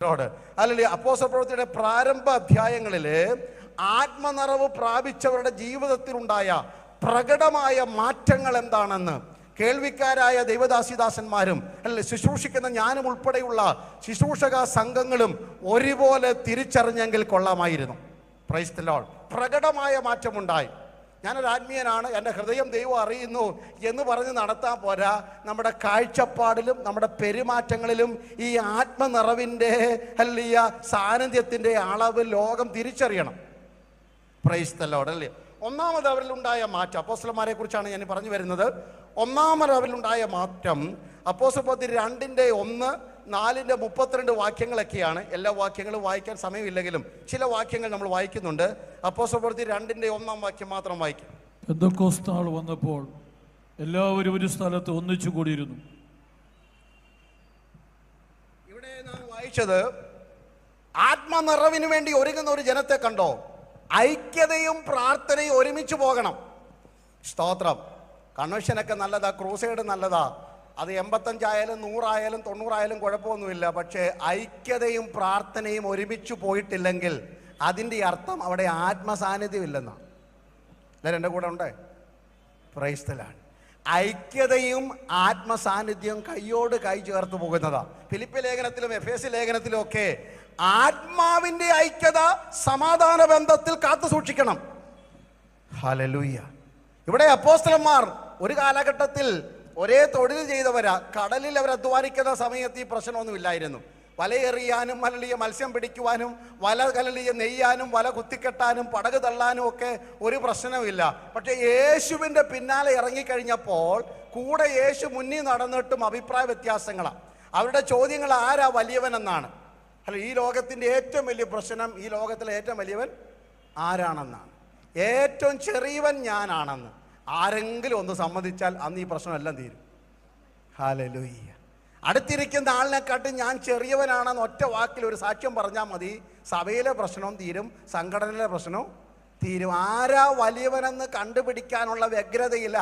അല്ലെങ്കിൽ അപ്പോസ്തല പ്രവൃത്തിയുടെ പ്രാരംഭ അധ്യായങ്ങളിൽ ആത്മനിറവ് പ്രാപിച്ചവരുടെ ജീവിതത്തിലുണ്ടായ പ്രകടമായ മാറ്റങ്ങൾ എന്താണെന്ന് കേൾവിക്കാരായ ദൈവദാസിദാസന്മാരും അല്ലെ ശുശ്രൂഷിക്കുന്ന ഞാനും ഉൾപ്പെടെയുള്ള ശുശ്രൂഷക സംഘങ്ങളും ഒരുപോലെ തിരിച്ചറിഞ്ഞെങ്കിൽ കൊള്ളാമായിരുന്നു. Price the Lord. പ്രകടമായ മാറ്റമുണ്ടായി. ഞാനൊരു ആത്മീയനാണ്, എൻ്റെ ഹൃദയം ദൈവം അറിയുന്നു എന്ന് പറഞ്ഞ് നടത്താൻ പോരാ. നമ്മുടെ കാഴ്ചപ്പാടിലും നമ്മുടെ പെരുമാറ്റങ്ങളിലും ഈ ആത്മനിറവിൻ്റെ അല്ലെങ്കിൽ സാന്നിധ്യത്തിൻ്റെ അളവ് ലോകം തിരിച്ചറിയണം. Price the Lord. അല്ലേ? ഒന്നാമത് അവരിലുണ്ടായ മാറ്റം, അപ്പോസ്തലന്മാരെ കുറിച്ചാണ് ഞാൻ പറഞ്ഞു വരുന്നത്. ഒന്നാമത് അവരിലുണ്ടായ മാറ്റം അപ്പോസ്തല പ്രവൃത്തി 2:1, 4:32 വാക്യങ്ങളൊക്കെയാണ്. എല്ലാ വാക്യങ്ങളും വായിക്കാൻ സമയമില്ലെങ്കിലും ചില വാക്യങ്ങൾ നമ്മൾ വായിക്കുന്നുണ്ട്. അപ്പോസ്തല പ്രവൃത്തി 2:1 വാക്യം മാത്രം വായിക്കും. പെന്തക്കോസ്ത് നാൾ വന്നപ്പോൾ എല്ലാവരും ഒരു സ്ഥലത്ത് ഒന്നിച്ചു കൂടിയിരുന്നു. ഇവിടെ നാം വായിച്ചത് ആത്മനിറവിന് വേണ്ടി ഒരുങ്ങുന്ന ഒരു ജനത്തെ കണ്ടോ? ഐക്യതയും പ്രാർത്ഥനയും ഒരുമിച്ച് പോകണം. സ്തോത്രം. കൺവെൻഷനൊക്കെ നല്ലതാ, ക്രൂസൈഡ് നല്ലതാ, അത് 85 ആയാലും 100 ആയാലും 90 ആയാലും കുഴപ്പമൊന്നുമില്ല. പക്ഷേ ഐക്യതയും പ്രാർത്ഥനയും ഒരുമിച്ച് പോയിട്ടില്ലെങ്കിൽ അതിൻ്റെ അർത്ഥം അവിടെ ആത്മസാന്നിധ്യം ഇല്ലെന്നാണ്. എല്ലാവരും എൻ്റെ കൂടെ ഉണ്ടേ? Praise the Lord. ഐക്യതയും ആത്മസാന്നിധ്യവും കൈയോട് കൈ ചേർത്ത് പോകുന്നതാ. ഫിലിപ്പി ലേഖനത്തിലും എഫേസ്യ ലേഖനത്തിലും ഒക്കെ ആത്മാവിൻ്റെ ഐക്യത സമാധാന ബന്ധത്തിൽ കാത്തു സൂക്ഷിക്കണം. ഹല്ലേലൂയ. ഇവിടെ അപ്പോസ്തലന്മാർ ഒരു കാലഘട്ടത്തിൽ ഒരേ തൊഴിൽ ചെയ്തവരാ. കടലിൽ അവർ അധ്വാനിക്കുന്ന സമയത്ത് ഈ പ്രശ്നമൊന്നുമില്ലായിരുന്നു. വലയെറിയാനും അല്ലെങ്കിൽ മത്സ്യം പിടിക്കുവാനും വല നെയ്യാനും വല കുത്തിക്കെട്ടാനും പടക് തള്ളാനും ഒക്കെ ഒരു പ്രശ്നമില്ല. പക്ഷെ യേശുവിൻ്റെ പിന്നാലെ ഇറങ്ങിക്കഴിഞ്ഞപ്പോൾ കൂടെ യേശു മുന്നിൽ നടന്നിട്ടും അഭിപ്രായ വ്യത്യാസങ്ങളാണ്. അവരുടെ ചോദ്യങ്ങൾ ആരാ വലിയവനെന്നാണ്. അല്ല, ഈ ലോകത്തിൻ്റെ ഏറ്റവും വലിയ പ്രശ്നം ഈ ലോകത്തിലെ ഏറ്റവും വലിയവൻ ആരാണെന്നാണ്. ഏറ്റവും ചെറിയവൻ ഞാനാണെന്ന് ആരെങ്കിലും ഒന്ന് സമ്മതിച്ചാൽ അന്ന് ഈ പ്രശ്നമെല്ലാം തീരും. ഹല്ലേലൂയ. അടുത്തിരിക്കുന്ന ആളിനെക്കാട്ടും ഞാൻ ചെറിയവനാണെന്ന് ഒറ്റ വാക്കിൽ ഒരു സാക്ഷ്യം പറഞ്ഞാൽ മതി. സഭയിലെ പ്രശ്നവും തീരും, സംഘടനയിലെ പ്രശ്നവും തീരും. ആരാ വലിയവനെന്ന് കണ്ടുപിടിക്കാനുള്ള വ്യഗ്രതയില്ല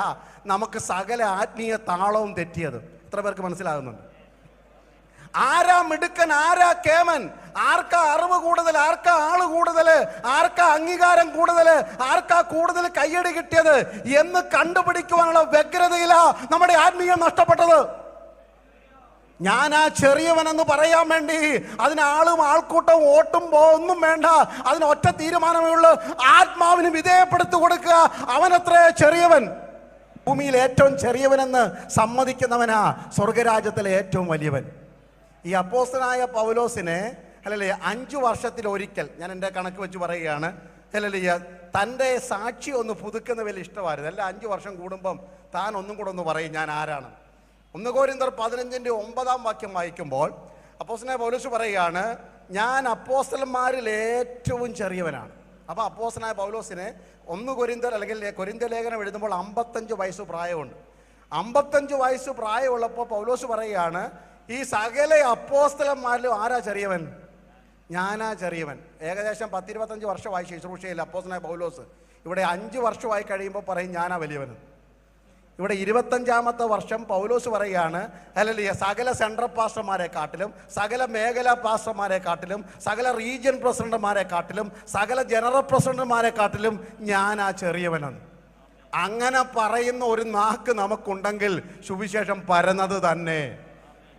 നമുക്ക് സകല ആത്മീയ താളവും തെറ്റിയത്. എത്ര പേർക്ക് മനസ്സിലാകുന്നുണ്ട്? ആരാ മിടുക്കൻ, ആരാ കേമൻ, ആർക്കാ അറിവ് കൂടുതൽ, ആർക്കാ ആള് കൂടുതൽ, ആർക്കാ അംഗീകാരം കൂടുതൽ, ആർക്കാ കൂടുതൽ കയ്യടി കിട്ടിയത് എന്ന് കണ്ടുപിടിക്കുവാനുള്ള വ്യഗ്രതയിലാ നമ്മുടെ ആത്മീയം നഷ്ടപ്പെട്ടത്. ഞാനാ ചെറിയവനെന്ന് പറയാൻ വേണ്ടി അതിനാളും ആൾക്കൂട്ടവും ഓട്ടും ഒന്നും വേണ്ട. അതിന് ഒറ്റ തീരുമാനമേ ഉള്ളൂ, ആത്മാവിന് വിധേയപ്പെടുത്തി കൊടുക്കുക. അവനത്രേ ചെറിയവൻ. ഭൂമിയിൽ ഏറ്റവും ചെറിയവനെന്ന് സമ്മതിക്കുന്നവനാ സ്വർഗരാജ്യത്തിലെ ഏറ്റവും വലിയവൻ. ഈ അപ്പോസ്തലനായ പൗലോസിനെ അല്ലല്ലേ 5 വർഷത്തിലൊരിക്കൽ, ഞാൻ എൻ്റെ കണക്ക് വെച്ച് പറയുകയാണ്, അല്ലല്ലേ തൻ്റെ സാക്ഷി ഒന്ന് പുതുക്കുന്ന വലിയ ഇഷ്ടമായിരുന്നു. അല്ല 5 വർഷം കൂടുമ്പം താൻ ഒന്നും കൂടെ ഒന്ന് പറയും ഞാൻ ആരാണ്. 1 കൊരിന്ത്യർ 15:9 വാക്യം വായിക്കുമ്പോൾ അപ്പോസ്തലനായ പൗലോസ് പറയുകയാണ്, ഞാൻ അപ്പോസ്തലന്മാരിൽ ഏറ്റവും ചെറിയവനാണ്. അപ്പോൾ അപ്പോസ്തലനായ പൗലോസിനെ 1 കൊരിന്ത്യർ അല്ലെങ്കിൽ കൊരിന്ത്യ ലേഖനം എഴുതുമ്പോൾ 55 വയസ്സ് പ്രായമുണ്ട്. 55 വയസ്സ് പ്രായമുള്ളപ്പോൾ പൗലോസ് പറയുകയാണ്, ഈ സകല അപ്പോസ്തലന്മാരിലും ആരാ ചെറിയവൻ? ഞാനാ ചെറിയവൻ. ഏകദേശം 10-25 വർഷമായി ശുശ്രൂഷയിൽ അപ്പോസ്തലനായ പൗലോസ്. ഇവിടെ 5 വർഷമായി കഴിയുമ്പോൾ പറയും ഞാനാ വലിയവൻ. ഇവിടെ 25ാമത്തെ വർഷം പൗലോസ് പറയുകയാണ്, അല്ലെങ്കിൽ സകല സെൻട്രൽ പാസ്റ്റർമാരെ കാട്ടിലും, സകല മേഖലാ പാസ്റ്റർമാരെ കാട്ടിലും, സകല റീജിയൻ പ്രസിഡന്റുമാരെ കാട്ടിലും, സകല ജനറൽ പ്രസിഡന്റുമാരെ കാട്ടിലും ഞാനാ ചെറിയവനെന്ന്. അങ്ങനെ പറയുന്ന ഒരു നാക്ക് നമുക്കുണ്ടെങ്കിൽ സുവിശേഷം പരന്നത് തന്നെ.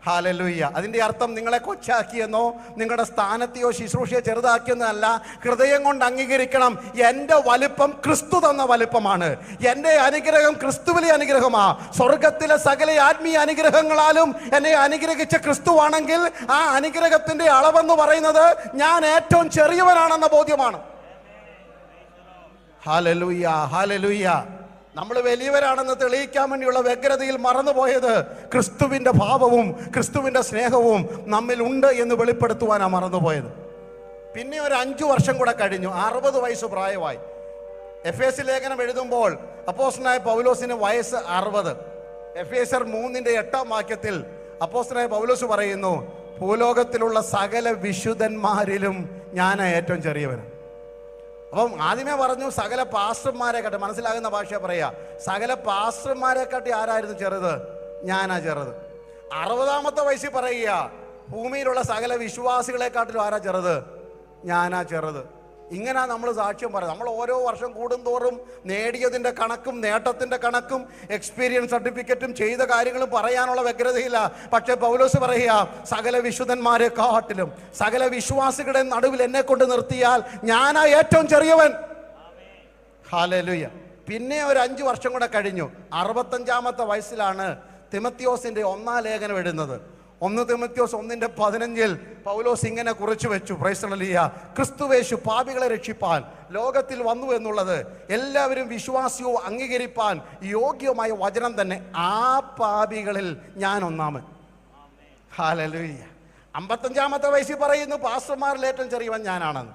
ഹല്ലേലൂയ. അതിൻ്റെ അർത്ഥം നിങ്ങളെ കൊച്ചാക്കിയെന്നോ നിങ്ങളുടെ സ്ഥാനത്തെയോ ശുശ്രൂഷയെ ചെറുതാക്കിയെന്നല്ല. ഹൃദയം കൊണ്ട് അംഗീകരിക്കണം, എൻ്റെ വലിപ്പം ക്രിസ്തു തന്ന വലിപ്പമാണ്. എൻ്റെ അനുഗ്രഹം ക്രിസ്തുവിലെ അനുഗ്രഹമാണ്. സ്വർഗത്തിലെ സകല ആത്മീയ അനുഗ്രഹങ്ങളാലും എന്നെ അനുഗ്രഹിച്ച ക്രിസ്തുവാണെങ്കിൽ ആ അനുഗ്രഹത്തിൻ്റെ അളവെന്ന് പറയുന്നത് ഞാൻ ഏറ്റവും ചെറിയവനാണെന്ന ബോധ്യമാണ്. Hallelujah, hallelujah. നമ്മൾ വലിയവരാണെന്ന് തെളിയിക്കാൻ വേണ്ടിയുള്ള വ്യഗ്രതയിൽ മറന്നുപോയത് ക്രിസ്തുവിൻ്റെ ഭാവവും ക്രിസ്തുവിൻ്റെ സ്നേഹവും നമ്മിൽ ഉണ്ട് എന്ന് വെളിപ്പെടുത്തുവാനാണ് മറന്നുപോയത്. പിന്നെ ഒരു 5 വർഷം കൂടെ കഴിഞ്ഞു, 60 വയസ്സ് പ്രായമായി. എഫേസ്യ ലേഖനം എഴുതുമ്പോൾ അപ്പോസ്തലനായ പൗലോസിന് വയസ്സ് 60. എഫേസ്യർ 3:8 വാക്യത്തിൽ അപ്പോസ്തലനായ പൗലോസ് പറയുന്നു, ഭൂലോകത്തിലുള്ള സകല വിശുദ്ധന്മാരിലും ഞാൻ ഏറ്റവും ചെറിയവൻ. അപ്പം ആദ്യമേ പറഞ്ഞു സകല പാസ്റ്റർമാരെ കാട്ടി, മനസ്സിലാകുന്ന ഭാഷ പറയാ, സകല പാസ്റ്റർമാരെ കാട്ടി ആരായിരുന്നു ചെറുത്? ഞാനാ ചെറുത്. 60ാമത്തെ വയസ്സിൽ പറയുക ഭൂമിയിലുള്ള സകല വിശ്വാസികളെക്കാട്ടിലും ആരാ ചെറുത്? ഞാനാ ചെറുത്. ഇങ്ങനെ നമ്മൾ സാക്ഷ്യം പറയാം. നമ്മൾ ഓരോ വർഷം കൂടുന്തോറും നേടിയതിൻ്റെ കണക്കും നേട്ടത്തിൻ്റെ കണക്കും എക്സ്പീരിയൻസ് സർട്ടിഫിക്കറ്റും ചെയ്ത കാര്യങ്ങളും പറയാനുള്ള വ്യഗ്രതയില്ല. പക്ഷേ പൗലോസ് പറയുക, സകല വിശുദ്ധന്മാരെക്കാട്ടിലും സകല വിശ്വാസികളുടെ നടുവിൽ എന്നെ കൊണ്ട് നിർത്തിയാൽ ഞാനാ ഏറ്റവും ചെറിയവൻ. ഹല്ലേലൂയ. പിന്നെ ഒരു 5 വർഷം കൂടെ കഴിഞ്ഞു. 65-ാമത്തെ വയസ്സിലാണ് തിമത്തിയോസിൻ്റെ 1-ാം ലേഖനം എഴുതുന്നത്. 1 തിമത്തിയോസ് 1:15 പൗലോസ് ഇങ്ങനെ കുറിച്ചു വെച്ചു. Price hallelujah. ക്രിസ്തുവേശു പാപികളെ രക്ഷിപ്പാൻ ലോകത്തിൽ വന്നു എന്നുള്ളത് എല്ലാവരും വിശ്വാസിയോ അംഗീകരിപ്പാൻ യോഗ്യമായ വചനം തന്നെ. ആ പാപികളിൽ ഞാൻ ഒന്നാമൻ. ഹല്ലേലൂയ. 55-ാമത്തെ വയസ്സിൽ പറയുന്നു പാസ്റ്റർമാരിൽ ഏറ്റവും ചെറിയവൻ ഞാനാണെന്ന്.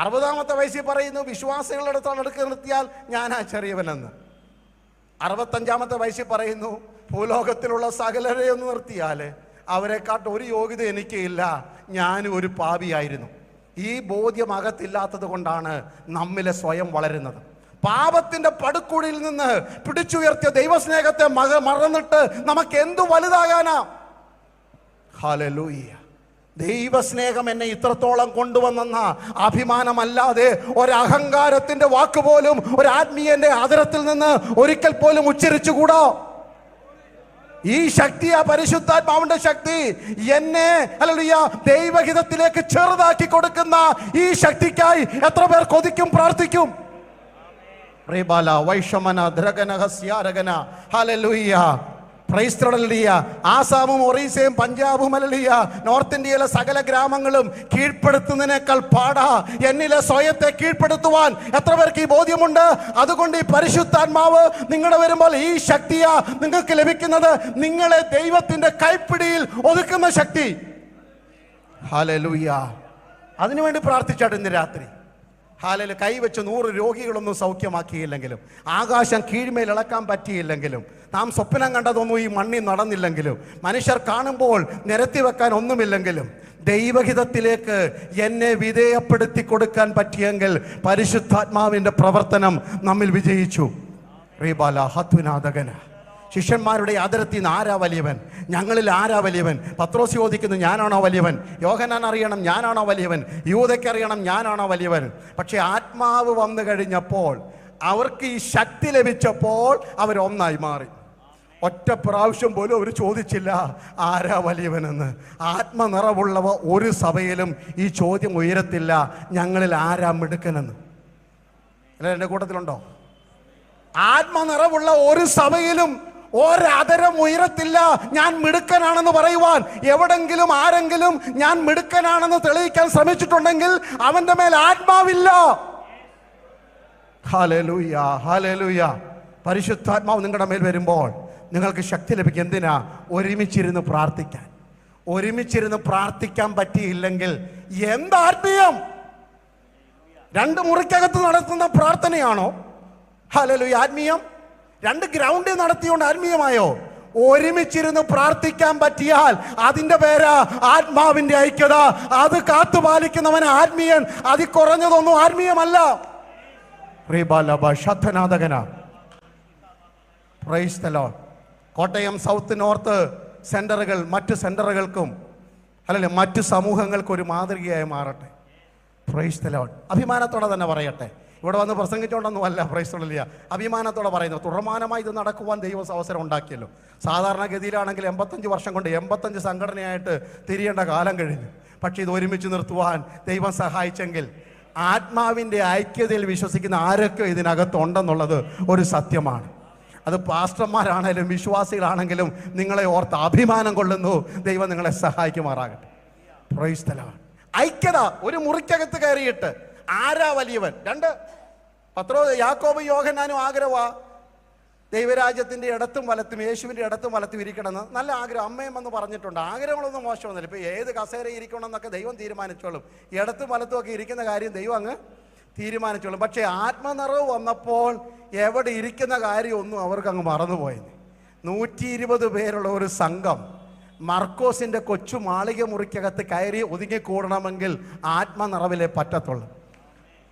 60-ാമത്തെ വയസ്സിൽ പറയുന്നു വിശ്വാസികളുടെ അടുത്ത് നിർത്തിയാൽ ഞാനാ ചെറിയവനെന്ന്. 65-ാമത്തെ വയസ്സിൽ പറയുന്നു ഭൂലോകത്തിലുള്ള സകലരെ ഒന്ന് നിർത്തിയാൽ അവരെക്കാട്ട് ഒരു യോഗ്യത എനിക്കില്ല, ഞാനും ഒരു പാപിയായിരുന്നു. ഈ ബോധ്യം അകത്തില്ലാത്തത് കൊണ്ടാണ് നമ്മിലെ സ്വയം വളരുന്നത്. പാപത്തിന്റെ പടുക്കുഴിയിൽ നിന്ന് പിടിച്ചുയർത്തിയ ദൈവസ്നേഹത്തെ മറന്നിട്ട് നമുക്ക് എന്തു വലുതാകാനാ? ഹല്ലേലൂയ. ദൈവസ്നേഹം എന്നെ ഇത്രത്തോളം കൊണ്ടുവന്നെന്ന അഭിമാനമല്ലാതെ ഒരഹങ്കാരത്തിന്റെ വാക്കുപോലും ഒരു ആത്മീയന്റെ ആദരത്തിൽ നിന്ന് ഒരിക്കൽ പോലും ഉച്ചരിച്ചുകൂടാ. ഈ ശക്തിയാ പരിശുദ്ധാത്മാവിന്റെ ശക്തി. എന്നെ ഹല്ലേലൂയ ദൈവഹിതത്തിലേക്ക് ചെറുതാക്കി കൊടുക്കുന്ന ഈ ശക്തിക്കായി എത്ര പേർ കൊതിക്കും, പ്രാർത്ഥിക്കും? ആസാമും ഒറീസയും പഞ്ചാബും ഹല്ലേലൂയ നോർത്ത് ഇന്ത്യയിലെ സകല ഗ്രാമങ്ങളും കീഴ്പ്പെടുത്തുന്നതിനേക്കാൾ പാടാ എന്നിലെ സ്വയത്തെ കീഴ്പ്പെടുത്തുവാൻ. എത്ര പേർക്ക് ഈ ബോധ്യമുണ്ട്? അതുകൊണ്ട് ഈ പരിശുദ്ധാത്മാവ് നിങ്ങളുടെ വരുമ്പോൾ ഈ ശക്തിയാ നിങ്ങൾക്ക് ലഭിക്കുന്നത്. നിങ്ങളെ ദൈവത്തിന്റെ കൈപ്പിടിയിൽ ഒതുക്കുന്ന ശക്തി. ഹല്ലേലൂയ. അതിനുവേണ്ടി പ്രാർത്ഥിച്ചാട്ട് ഇന്ന് രാത്രി. ഹാലയിൽ കൈവച്ച് 100 രോഗികളൊന്നും സൗഖ്യമാക്കിയില്ലെങ്കിലും, ആകാശം കീഴ്മേൽ ഇളക്കാൻ പറ്റിയില്ലെങ്കിലും, നാം സ്വപ്നം കണ്ടതൊന്നും ഈ മണ്ണിൽ നടന്നില്ലെങ്കിലും, മനുഷ്യർ കാണുമ്പോൾ നിരത്തി വെക്കാൻ ഒന്നുമില്ലെങ്കിലും, ദൈവഹിതത്തിലേക്ക് എന്നെ വിധേയപ്പെടുത്തി കൊടുക്കാൻ പറ്റിയെങ്കിൽ പരിശുദ്ധാത്മാവിൻ്റെ പ്രവർത്തനം നമ്മിൽ വിജയിച്ചു. ശിഷ്യന്മാരുടെ ആദരത്തിൽ നിന്ന് ആരാ വലിയവൻ? ഞങ്ങളിൽ ആരാ വലിയവൻ? പത്രോസ് ചോദിക്കുന്നു, ഞാനാണോ വലിയവൻ? യോഹന്നാൻ അറിയണം ഞാനാണോ വലിയവൻ? യൂദയ്ക്ക് അറിയണം ഞാനാണോ വലിയവൻ? പക്ഷെ ആത്മാവ് വന്നു കഴിഞ്ഞപ്പോൾ, അവർക്ക് ഈ ശക്തി ലഭിച്ചപ്പോൾ അവരൊന്നായി മാറി. ഒറ്റ പ്രാവശ്യം പോലും അവർ ചോദിച്ചില്ല ആരാ വലിയവനെന്ന്. ആത്മനിറവുള്ളവ ഒരു സഭയിലും ഈ ചോദ്യം ഉയരത്തില്ല, ഞങ്ങളിൽ ആരാ മിടുക്കനെന്ന്. അല്ല, എൻ്റെ കൂട്ടത്തിലുണ്ടോ? ആത്മനിറവുള്ള ഒരു സഭയിലും ഒരതരം ഉയരത്തില്ല ഞാൻ മിടുക്കനാണെന്ന് പറയുവാൻ. എവിടെങ്കിലും ആരെങ്കിലും ഞാൻ മിടുക്കനാണെന്ന് തെളിയിക്കാൻ ശ്രമിച്ചിട്ടുണ്ടെങ്കിൽ അവന്റെ മേൽ ആത്മാവില്ല. Hallelujah, hallelujah. പരിശുദ്ധാത്മാവ് നിങ്ങളുടെ മേൽ വരുമ്പോൾ നിങ്ങൾക്ക് ശക്തി ലഭിക്കും. എന്തിനാ? ഒരുമിച്ചിരുന്ന് പ്രാർത്ഥിക്കാൻ. ഒരുമിച്ചിരുന്ന് പ്രാർത്ഥിക്കാൻ പറ്റിയില്ലെങ്കിൽ എന്താത്മീയം? 2 മുറിക്കകത്ത് നടത്തുന്ന പ്രാർത്ഥനയാണോ ഹല്ലേലൂയ ആത്മീയം? 2 ഗ്രൗണ്ടിൽ നടത്തിയോണ്ട് ആത്മീയമായോ? ഒരുമിച്ചിരുന്ന് പ്രാർത്ഥിക്കാൻ പറ്റിയാൽ അതിന്റെ പേരാ ആത്മാവിന്റെ ഐക്യത. അത് കാത്തുപാലിക്കുന്നവൻ ആത്മീയൻ. അതിൽ കുറഞ്ഞതൊന്നും ആത്മീയമല്ല. Praise the Lord. Kottayam south north സെന്ററുകൾ മറ്റ് സെന്ററുകൾക്കും അല്ലല്ലേ മറ്റ് സമൂഹങ്ങൾക്കും ഒരു മാതൃകയായി മാറട്ടെ. Praise the Lord. അഭിമാനത്തോടെ തന്നെ പറയട്ടെ. ഇവിടെ വന്ന് പ്രസംഗിച്ചുകൊണ്ടൊന്നും അല്ല. Praise the Lord. അഭിമാനത്തോടെ പറയുന്നു. തുടർമാനമായി ഇത് നടക്കുവാൻ ദൈവം അവസരം ഉണ്ടാക്കിയല്ലോ. സാധാരണഗതിയിലാണെങ്കിൽ 85 വർഷം കൊണ്ട് 85 സംഘടനയായിട്ട് തിരിയേണ്ട കാലം കഴിഞ്ഞു. പക്ഷെ ഇത് ഒരുമിച്ച് നിർത്തുവാൻ ദൈവം സഹായിച്ചെങ്കിൽ ആത്മാവിൻ്റെ ഐക്യതയിൽ വിശ്വസിക്കുന്ന ആരൊക്കെ ഇതിനകത്തുണ്ടെന്നുള്ളത് ഒരു സത്യമാണ്. അത് പാസ്റ്റർമാരാണേലും വിശ്വാസികളാണെങ്കിലും നിങ്ങളെ ഓർത്ത് അഭിമാനം കൊള്ളുന്നു. ദൈവം നിങ്ങളെ സഹായിക്കുമാറാകട്ടെ. Praise the Lord. ഐക്യത. ഒരു മുറിക്കകത്ത് കയറിയിട്ട് ആരാ വലിയവൻ? 2 യാക്കോബും യോഹന്നാനും ആഗ്രഹമാ ദൈവരാജ്യത്തിൻ്റെ ഇടത്തും വലത്തും യേശുവിൻ്റെ ഇടത്തും വലത്തും ഇരിക്കണമെന്ന്. നല്ല ആഗ്രഹം. അമ്മയും എന്ന് പറഞ്ഞിട്ടുണ്ട്. ആഗ്രഹങ്ങളൊന്നും മോശമൊന്നുമില്ല. ഇപ്പോൾ ഏത് കസേര ഇരിക്കണം എന്നൊക്കെ ദൈവം തീരുമാനിച്ചോളും. ഇടത്തും വലത്തും ഒക്കെ ഇരിക്കുന്ന കാര്യം ദൈവം അങ്ങ് തീരുമാനിച്ചോളും. പക്ഷേ ആത്മനിറവ് വന്നപ്പോൾ എവിടെ ഇരിക്കുന്ന കാര്യമൊന്നും അവർക്ക് അങ്ങ് മറന്നുപോയത്. 120 പേരുള്ള ഒരു സംഘം മർക്കോസിൻ്റെ കൊച്ചു മാളിക മുറിക്കകത്ത് കയറി ഒതുങ്ങിക്കൂടണമെങ്കിൽ ആത്മനിറവിലെ പറ്റത്തുള്ളൂ.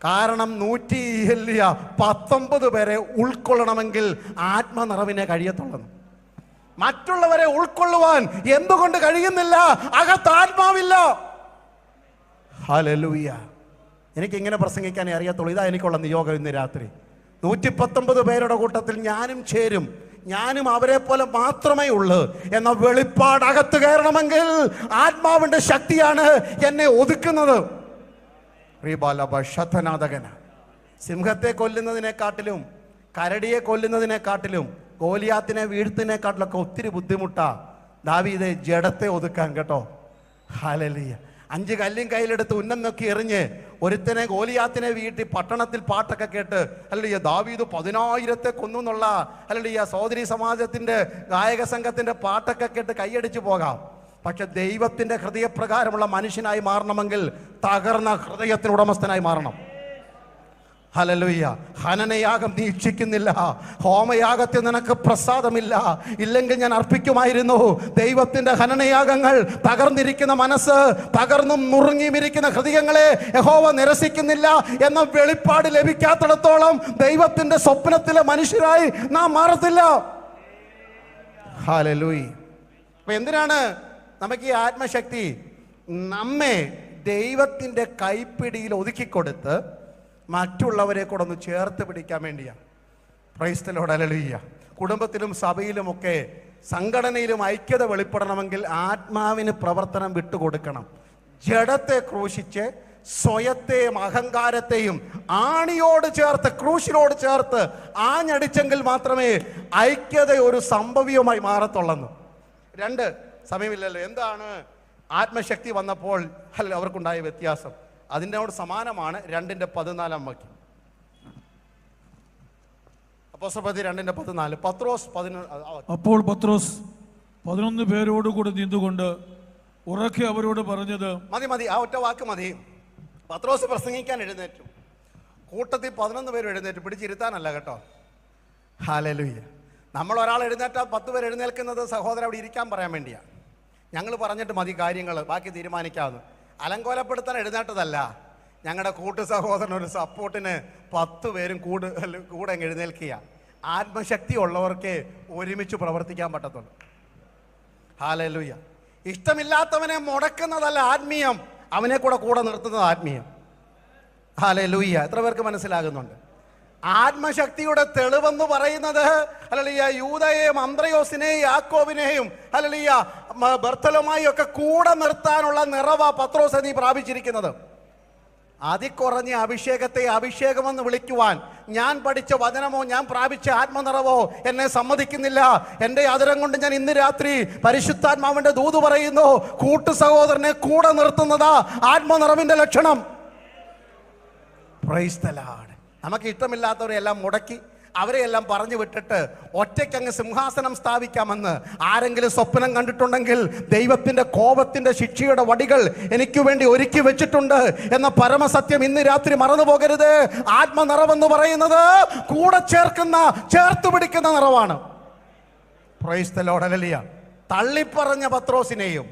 കാരണം 119 പേരെ ഉൾക്കൊള്ളണമെങ്കിൽ ആത്മനിറവിനെ കഴിയത്തുള്ളൂ. മറ്റുള്ളവരെ ഉൾക്കൊള്ളുവാൻ എന്തുകൊണ്ട് കഴിയുന്നില്ല? അകത്ത് ആത്മാവില്ല. ഹല്ലേലൂയ. എനിക്ക് ഇങ്ങനെ പ്രസംഗിക്കാനേ അറിയത്തുള്ളൂ. ഇതാ എനിക്കുള്ള നിയോഗം ഇന്ന് രാത്രി. 119 പേരുടെ കൂട്ടത്തിൽ ഞാനും ചേരും. ഞാനും അവരെ പോലെ മാത്രമേ ഉള്ളൂ എന്ന വെളിപ്പാട് അകത്ത് കയറണമെങ്കിൽ ആത്മാവിന്റെ ശക്തിയാണ് എന്നെ ഒതുക്കുന്നത്. സിംഹത്തെ കൊല്ലുന്നതിനെക്കാട്ടിലും കരടിയെ കൊല്ലുന്നതിനെക്കാട്ടിലും ഗോലിയാത്തിനെ വീഴ്ത്തിനെക്കാട്ടിലൊക്കെ ഒത്തിരി ബുദ്ധിമുട്ടാ ദാവീദെ ജഡത്തെ ഒതുക്കാൻ കേട്ടോ. ഹല്ലേലൂയ. 5 കല്ലും കയ്യിലെടുത്ത് ഉന്നം നോക്കി എറിഞ്ഞ് ഒരുത്തനെ ഗോലിയാത്തിനെ വീട്ടി പട്ടണത്തിൽ പാട്ടൊക്കെ കേട്ട് ഹല്ലേലൂയ ദാവീദ് 10,000 കൊന്നു എന്നുള്ള ഹല്ലേലൂയ സഹോദരി സമാജത്തിന്റെ ഗായക സംഘത്തിന്റെ പാട്ടൊക്കെ കേട്ട് കൈയടിച്ചു പോകാം. പക്ഷെ ദൈവത്തിന്റെ ഹൃദയപ്രകാരമുള്ള മനുഷ്യനായി മാറണമെങ്കിൽ തകർന്ന ഹൃദയത്തിന് ഉടമസ്ഥനായി മാറണം. ഹല്ലേലൂയ. ഹനനയാഗം നീ ഇച്ഛിക്കുന്നില്ല, ഹോമയാഗത്തിൽ നിനക്ക് പ്രസാദമില്ല. ഇല്ലെങ്കിൽ ഞാൻ അർപ്പിക്കുമായിരുന്നു. ദൈവത്തിന്റെ ഹനനയാഗങ്ങൾ തകർന്നിരിക്കുന്ന മനസ്സ്, തകർന്നും നുറുങ്ങിയും ഇരിക്കുന്ന ഹൃദയങ്ങളെ യഹോവ നിരസിക്കുന്നില്ല എന്ന വെളിപ്പാട് ലഭിക്കാത്തിടത്തോളം ദൈവത്തിന്റെ സ്വപ്നത്തിലെ മനുഷ്യരായി നാം മാറത്തില്ല. ഹല്ലേലൂയ. അപ്പൊ എന്തിനാണ് നമുക്ക് ഈ ആത്മശക്തി? നമ്മെ ദൈവത്തിന്റെ കൈപ്പിടിയിൽ ഒതുക്കിക്കൊടുത്ത് മറ്റുള്ളവരെ കൂടെ ഒന്ന് ചേർത്ത് പിടിക്കാൻ വേണ്ടിയാണ്. Price the Lord. ഹല്ലേലൂയ. കുടുംബത്തിലും സഭയിലുമൊക്കെ സംഘടനയിലും ഐക്യത വെളിപ്പെടണമെങ്കിൽ ആത്മാവിന് പ്രവർത്തനം വിട്ടുകൊടുക്കണം. ജഡത്തെ ക്രൂശിച്ച് സ്വയത്തെയും അഹങ്കാരത്തെയും ആണിയോട് ചേർത്ത് ക്രൂശിനോട് ചേർത്ത് ആഞ്ഞടിച്ചെങ്കിൽ മാത്രമേ ഐക്യത ഒരു സംഭവ്യമായി മാറത്തുള്ളൂ. 2 സമയമില്ലല്ലോ. എന്താണ് ആത്മശക്തി വന്നപ്പോൾ അവർക്കുണ്ടായ വ്യത്യാസം? അതിനോട് സമാനമാണ് 2:14 വാക്യം. അപ്പോസ്തലപ്രവൃത്തി 2:14. പത്രോസ് 11. അപ്പോൾ പത്രോസ് 11 പേരോടുകൂടി നിന്നുകൊണ്ട് ഉറക്കെ അവരോട് പറഞ്ഞത്. മതി, ആ ഒറ്റ വാക്ക് മതി. പത്രോസ് പ്രസംഗിക്കാൻ എഴുന്നേറ്റു. കൂട്ടത്തിൽ 11 പേരും എഴുന്നേറ്റു. പിടിച്ചിരുത്താനല്ല കേട്ടോ. ഹല്ലേലൂയ. നമ്മൾ ഒരാൾ എഴുന്നേറ്റാൽ 10 പേർ എഴുന്നേൽക്കുന്നത് സഹോദരൻ അവിടെ ഇരിക്കാൻ പറയാൻ വേണ്ടിയാണ്. ഞങ്ങൾ പറഞ്ഞിട്ട് മതി കാര്യങ്ങൾ, ബാക്കി തീരുമാനിക്കാമെന്ന്. അലങ്കോലപ്പെടുത്താൻ എഴുന്നേറ്റതല്ല. ഞങ്ങളുടെ കൂട്ടു സഹോദരൻ ഒരു സപ്പോർട്ടിന് 10 പേരും കൂടെ എഴുന്നേൽക്കുക. ആത്മശക്തി ഉള്ളവർക്ക് ഒരുമിച്ച് പ്രവർത്തിക്കാൻ പറ്റത്തുള്ളൂ. ഹല്ലേലൂയ. ഇഷ്ടമില്ലാത്തവനെ മുടക്കുന്നതല്ല ആത്മീയം, അവനെ കൂടെ നിർത്തുന്നത് ആത്മീയം. ഹല്ലേലൂയ. എത്ര പേർക്ക് മനസ്സിലാകുന്നുണ്ട്? ആത്മശക്തിയുടെ തെളിവെന്ന് പറയുന്നത് ഹല്ലേലൂയ യൂദയെയും അന്ത്രയോസിനെയും യാക്കോബിനെയും ഹല്ലേലൂയ ബർത്തലോമായി ഒക്കെ കൂടെ നിർത്താനുള്ള നിറവാ പത്രോസ് നീ പ്രാപിച്ചിരിക്കുന്നത്. അതികുറഞ്ഞ അഭിഷേകത്തെ അഭിഷേകമെന്ന് വിളിക്കുവാൻ ഞാൻ പഠിച്ച വചനമോ ഞാൻ പ്രാപിച്ച ആത്മനിറവോ എന്നെ സമ്മതിക്കുന്നില്ല. എൻ്റെ ആദരം കൊണ്ട് ഞാൻ ഇന്ന് രാത്രി പരിശുദ്ധാത്മാവിന്റെ ദൂത് പറയുന്നു. കൂട്ടു സഹോദരനെ കൂടെ നിർത്തുന്നതാ ആത്മനിറവിന്റെ ലക്ഷണം. Price the Lord. നമുക്ക് ഇഷ്ടമില്ലാത്തവരെല്ലാം മുടക്കി അവരെയെല്ലാം പറഞ്ഞു വിട്ടിട്ട് ഒറ്റയ്ക്കങ്ങ് സിംഹാസനം സ്ഥാപിക്കാമെന്ന് ആരെങ്കിലും സ്വപ്നം കണ്ടിട്ടുണ്ടെങ്കിൽ ദൈവത്തിന്റെ കോപത്തിന്റെ ശിക്ഷയുടെ വടികൾ എനിക്ക് വേണ്ടി ഒരുക്കി വെച്ചിട്ടുണ്ട് എന്ന പരമസത്യം ഇന്ന് രാത്രി മറന്നു പോകരുത്. ആത്മനിറവെന്ന് പറയുന്നത് കൂടെ ചേർത്ത് പിടിക്കുന്ന നിറവാണ്. Praise the Lord. ഹല്ലേലൂയ. തള്ളിപ്പറഞ്ഞ പത്രോസിനെയും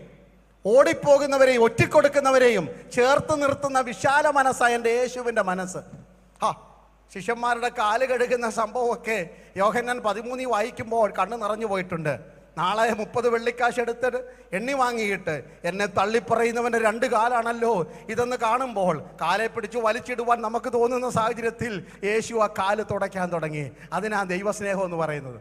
ഓടിപ്പോകുന്നവരെയും ഒറ്റിക്കൊടുക്കുന്നവരെയും ചേർത്ത് നിർത്തുന്ന വിശാല മനസ്സായ എൻ്റെ യേശുവിൻ്റെ മനസ്സ്. ശിഷ്യന്മാരുടെ കാല് കഴുകുന്ന സംഭവമൊക്കെ യോഹന്നാൻ 13 വായിക്കുമ്പോൾ കണ്ണ് നിറഞ്ഞു പോയിട്ടുണ്ട്. നാളെ 30 വെള്ളിക്കാശ് എടുത്തിട്ട് എണ്ണി വാങ്ങിയിട്ട് എന്നെ തള്ളിപ്പറയുന്നവൻ്റെ 2 കാലാണല്ലോ ഇതെന്ന് കാണുമ്പോൾ കാലെ പിടിച്ചു വലിച്ചിടുവാൻ നമുക്ക് തോന്നുന്ന സാഹചര്യത്തിൽ യേശു ആ കാല് തുടയ്ക്കാൻ തുടങ്ങി. അതിനാ ദൈവസ്നേഹം എന്ന് പറയുന്നത്.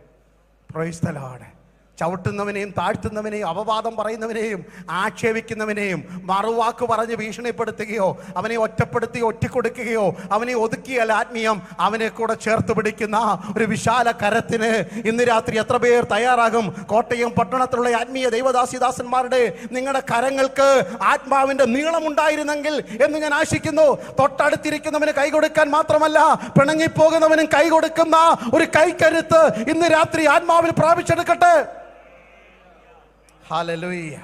Praise the Lord. ചവിട്ടുന്നവനെയും താഴ്ത്തുന്നവനെയും അപവാദം പറയുന്നവനെയും ആക്ഷേപിക്കുന്നവനെയും മറുവാക്ക് പറഞ്ഞ് ഭീഷണിപ്പെടുത്തുകയോ അവനെ ഒറ്റപ്പെടുത്തി ഒറ്റിക്കൊടുക്കുകയോ അവനെ ഒതുക്കിയാൽ ആത്മീയം അവനെ കൂടെ ചേർത്ത് പിടിക്കുന്ന ഒരു വിശാല കരത്തിന് ഇന്ന് രാത്രി എത്ര പേർ തയ്യാറാകും? കോട്ടയം പട്ടണത്തിലുള്ള ആത്മീയ ദൈവദാസിദാസന്മാരുടെ നിങ്ങളുടെ കരങ്ങൾക്ക് ആത്മാവിന്റെ നീളമുണ്ടായിരുന്നെങ്കിൽ എന്ന് ഞാൻ ആശിക്കുന്നു. തൊട്ടടുത്തിരിക്കുന്നവന് കൈ കൊടുക്കാൻ മാത്രമല്ല പിണങ്ങിപ്പോകുന്നവനും കൈ കൊടുക്കുന്ന ഒരു കൈക്കരുത്ത് ഇന്ന് രാത്രി ആത്മാവിൽ പ്രാപിച്ചെടുക്കട്ടെ. ഹല്ലേലൂയ.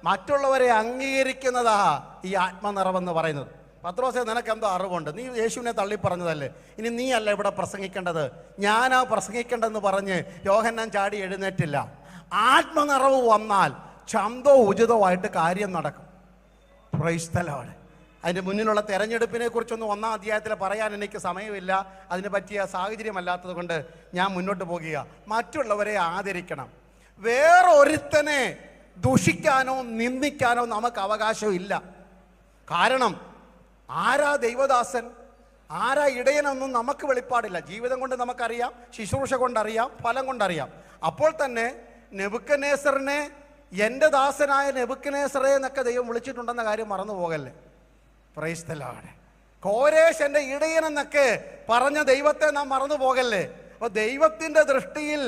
മറ്റുള്ളവരെ അംഗീകരിക്കുന്നതാ ഈ ആത്മനിറവെന്ന് പറയുന്നത്. പത്രോസേ, നിനക്കെന്തോ അറിവുണ്ട്, നീ യേശുവിനെ തള്ളി പറഞ്ഞതല്ലേ, ഇനി നീ അല്ല ഇവിടെ പ്രസംഗിക്കേണ്ടത്, ഞാനാ പ്രസംഗിക്കേണ്ടതെന്ന് പറഞ്ഞ് യോഹന്നാൻ ചാടി എഴുന്നേറ്റില്ല. ആത്മനിറവ് വന്നാൽ ചന്തോ ഉചിതമായിട്ട് കാര്യം നടക്കും. Price the Lord. അതിൻ്റെ മുന്നിലുള്ള തെരഞ്ഞെടുപ്പിനെ കുറിച്ചൊന്നും 1-ാം അധ്യായത്തിൽ പറയാൻ എനിക്ക് സമയമില്ല, അതിന് പറ്റിയ സാഹചര്യമല്ലാത്തത് കൊണ്ട് ഞാൻ മുന്നോട്ട് പോകുക. മറ്റുള്ളവരെ ആദരിക്കണം. വേറൊരുത്തനെ ദുഷിക്കാനോ നിന്ദിക്കാനോ നമുക്ക് അവകാശമില്ല. കാരണം ആരാ ദൈവദാസൻ, ആരാ ഇടയനൊന്നും നമുക്ക് വെളിപ്പാടില്ല. ജീവിതം കൊണ്ട് നമുക്കറിയാം, ശുശ്രൂഷ കൊണ്ടറിയാം, ഫലം കൊണ്ടറിയാം. അപ്പോൾ തന്നെ നെബൂഖദ്നേസറിനെ എൻ്റെ ദാസനായ നെബൂഖദ്നേസറേ എന്നൊക്കെ ദൈവം വിളിച്ചിട്ടുണ്ടെന്ന കാര്യം മറന്നു പോകല്ലേ. Price the Lord. കോരേശ് എൻ്റെ ഇടയൻ എന്നൊക്കെ പറഞ്ഞ ദൈവത്തെ നാം മറന്നു പോകല്ലേ. അപ്പോൾ ദൈവത്തിൻ്റെ ദൃഷ്ടിയിൽ